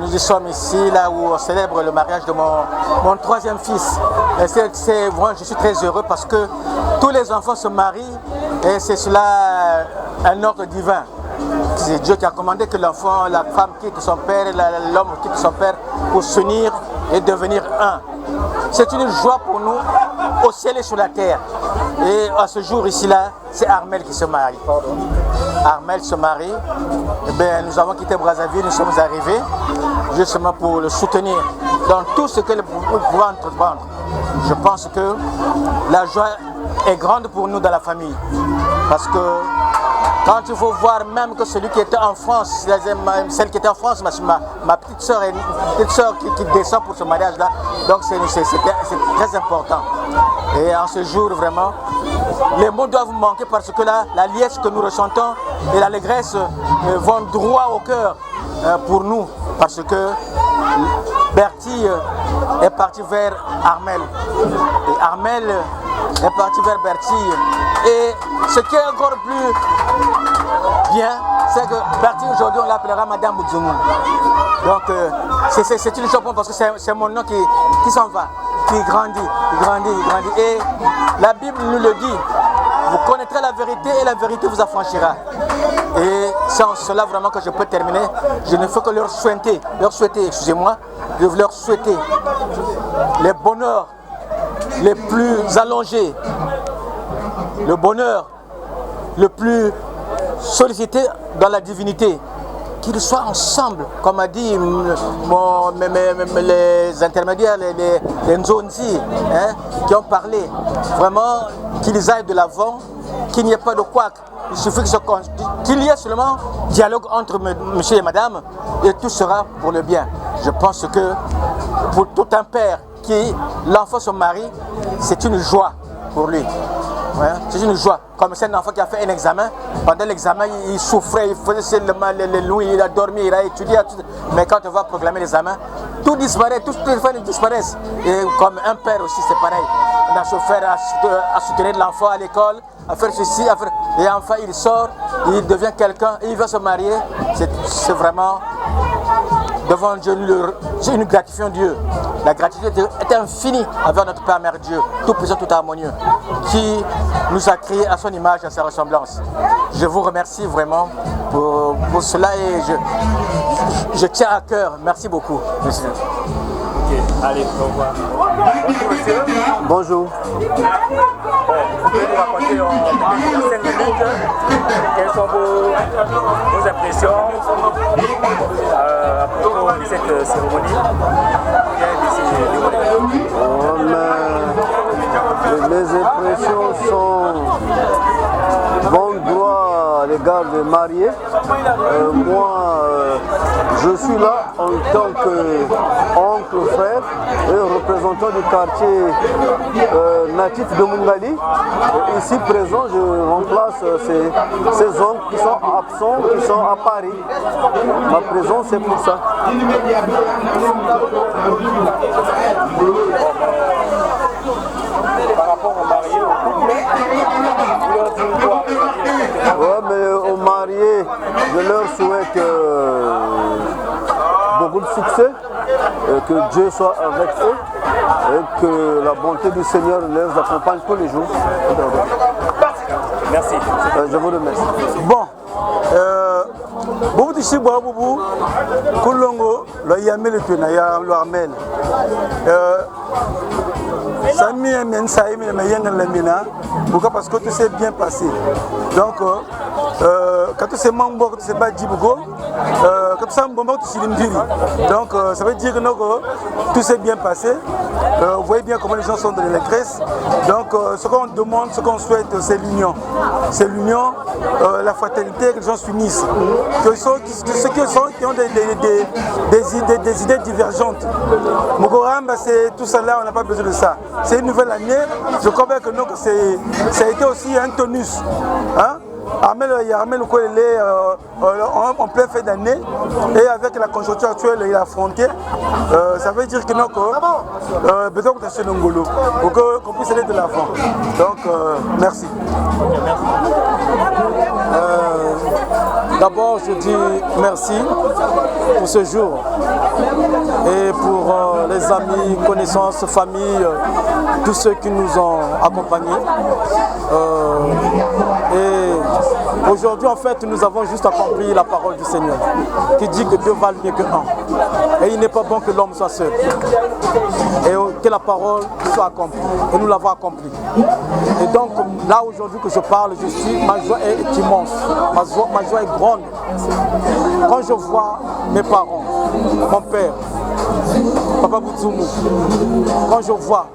Nous sommes ici, là où on célèbre le mariage de mon troisième fils. Et moi, je suis très heureux parce que tous les enfants se marient et c'est cela un ordre divin. C'est Dieu qui a commandé que l'enfant, la femme quitte son père, l'homme quitte son père pour s'unir et devenir un. C'est une joie pour nous au ciel et sur la terre. Et à ce jour ici-là, c'est Armel qui se marie. Armel se marie. Et bien, nous avons quitté Brazzaville, nous sommes arrivés justement pour le soutenir dans tout ce que nous pouvons entreprendre. Je pense que la joie est grande pour nous dans la famille parce que Quand il faut voir même que celui qui était en France, celle qui était en France, ma petite soeur qui descend pour ce mariage-là, donc c'est très important. Et en ce jour, vraiment, les mots doivent manquer parce que là, la liesse que nous ressentons et l'allégresse vont droit au cœur pour nous, parce que Bertie est parti vers Armel. Et Armel est parti vers Bertie. Et ce qui est encore plus bien, c'est que Bertie aujourd'hui on l'appellera Madame Boudzoumou. Donc c'est une chose parce que c'est mon nom qui s'en va, qui grandit, il grandit. Et la Bible nous le dit, vous connaîtrez la vérité et la vérité vous affranchira. Et c'est en cela vraiment que je peux terminer. Je ne fais que leur souhaiter, excusez-moi, je veux leur souhaiter les bonheurs les plus allongés, le bonheur le plus sollicité dans la divinité, qu'ils soient ensemble, comme a dit les intermédiaires, les Nzonzi, qui ont parlé, vraiment qu'ils aillent de l'avant, qu'il n'y ait pas de couac. Il suffit qu'il y ait seulement dialogue entre monsieur et madame et tout sera pour le bien. Je pense que pour tout un père qui l'enfant se marie, c'est une joie pour lui. Ouais, c'est une joie. Comme c'est un enfant qui a fait un examen, pendant l'examen il souffrait, il faisait le louis, il a dormi, il a étudié, mais quand on va proclamer l'examen, tout disparaît, tous les enfants disparaissent. Et comme un père aussi c'est pareil, on a souffert à soutenir l'enfant à l'école, à faire ceci, à faire... et enfin il sort, il devient quelqu'un, il va se marier, c'est vraiment devant Dieu, c'est une gratification de Dieu. La gratitude est infinie envers notre Père Mère Dieu, tout puissant, tout harmonieux, qui nous a créés à son image, à sa ressemblance. Je vous remercie vraiment pour cela et je tiens à cœur. Merci beaucoup, monsieur. Ok, allez, au revoir. Bonjour monsieur. Bonjour. Vous pouvez nous raconter en 5 minutes quelles sont vos impressions à propos de cette cérémonie? Mes impressions sont bon droit à l'égard des mariés. Moi, je suis là en tant qu'oncle, frère et représentant du quartier natif de Mungali. Et ici présent, je remplace ces oncles qui sont absents, qui sont à Paris. Ma présence, c'est pour ça. Par rapport aux mariés, au couple, vous leur dites quoi? Ouais, mais aux mariés, je leur souhaite beaucoup de succès, que Dieu soit avec eux et que la bonté du Seigneur les accompagne tous les jours. Merci. Je vous remercie. Bon, Boubou Tichi Boubou, Koulongo, le Yamel Tunaya, le Armel. Sami Amen Saïm et Mayen Lamina, pourquoi? Parce que tout s'est bien passé. Donc, quand tout s'est mambo, quand tout s'est pas djibougo, quand tout s'est mambo, tout s'est limdiri. Donc, ça veut dire que tout s'est bien passé. Vous voyez bien comment les gens sont dans les détresse. Donc, ce qu'on demande, ce qu'on souhaite, c'est l'union. C'est l'union, la fraternité, que les gens s'unissent. Ceux qui ont des idées divergentes. Mogoram, c'est tout ça là, on n'a pas besoin de ça. C'est une nouvelle année. Je crois bien que ça a été aussi un tonus. Hein? Armel en plein fait d'année et avec la conjoncture actuelle il a affronté, ça veut dire que nous besoin de tâcher Ngolo pour qu'on puisse aller de l'avant. Donc merci. D'abord je dis merci pour ce jour et pour les amis, connaissances, familles, tous ceux qui nous ont accompagnés. Et aujourd'hui, en fait, nous avons juste accompli la parole du Seigneur qui dit que Dieu valent mieux que un. Et il n'est pas bon que l'homme soit seul. Et que la parole soit accomplie. Et nous l'avons accomplie. Et donc, là aujourd'hui que je parle, ma joie est immense. Ma joie est grande. Quand je vois mes parents, mon père, Papa Boudzoumou, quand je vois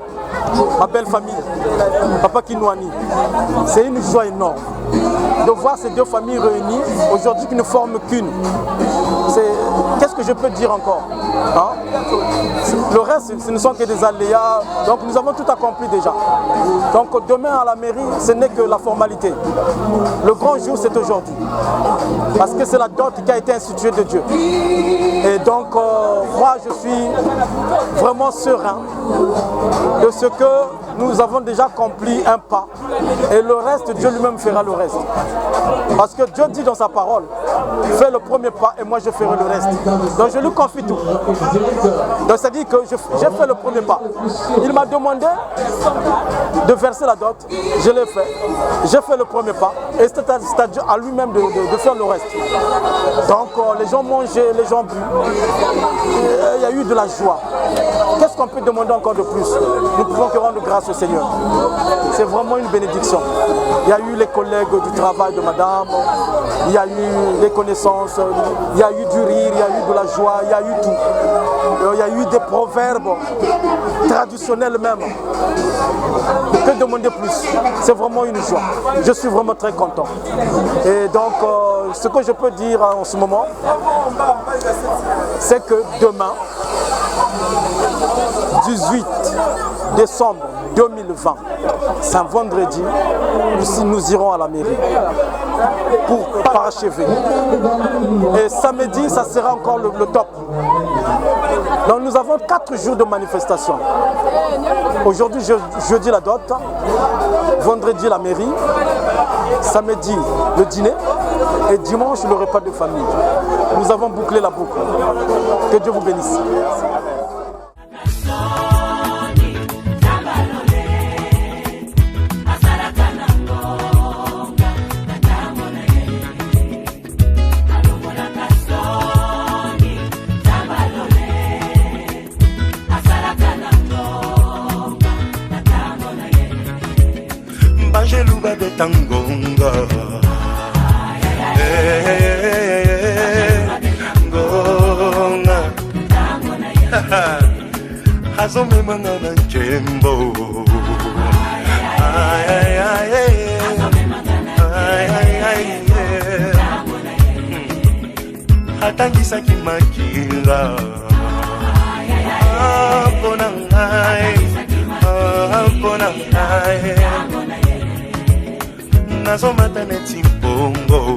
ma belle famille, Papa Kinouani, c'est une joie énorme. de voir ces deux familles réunies, aujourd'hui qui ne forment qu'une. Qu'est-ce que je peux dire encore, hein? Le reste, ce ne sont que des aléas, donc nous avons tout accompli déjà. Donc demain à la mairie, ce n'est que la formalité. Le grand jour, c'est aujourd'hui, parce que c'est la dot qui a été instituée de Dieu. Et donc, moi, je suis vraiment serein de ce que nous avons déjà accompli un pas. Et le reste, Dieu lui-même fera le reste. Parce que Dieu dit dans sa parole, fais le premier pas et moi je ferai le reste. Donc je lui confie tout. Donc c'est-à-dire que j'ai fait le premier pas. Il m'a demandé de verser la dot, je l'ai fait. J'ai fait le premier pas et c'est à Dieu à lui-même de faire le reste. Donc les gens mangé, les gens bu. Il y a eu de la joie. Qu'est-ce qu'on peut demander encore de plus? Nous pouvons que rendre grâce au Seigneur. C'est vraiment une bénédiction. Il y a eu les collègues du travail de madame, il y a eu les connaissances, il y a eu du rire, il y a eu de la joie, il y a eu tout. Il y a eu des proverbes traditionnels même. Que demander plus? C'est vraiment une joie. Je suis vraiment très content. Et donc, ce que je peux dire en ce moment, c'est que demain, 18 décembre 2020, c'est un vendredi, nous irons à la mairie pour parachever. Et samedi, ça sera encore le top. Donc nous avons 4 jours de manifestation. Aujourd'hui, jeudi la dot, vendredi la mairie, samedi le dîner et dimanche le repas de famille. Nous avons bouclé la boucle. Que Dieu vous bénisse. Bajeluba de tangonga, gonga, hazome mangana jembo, ay ay ay ay, hatangisa kimakila, ponangai, ponangai. Nazomata neti mbongo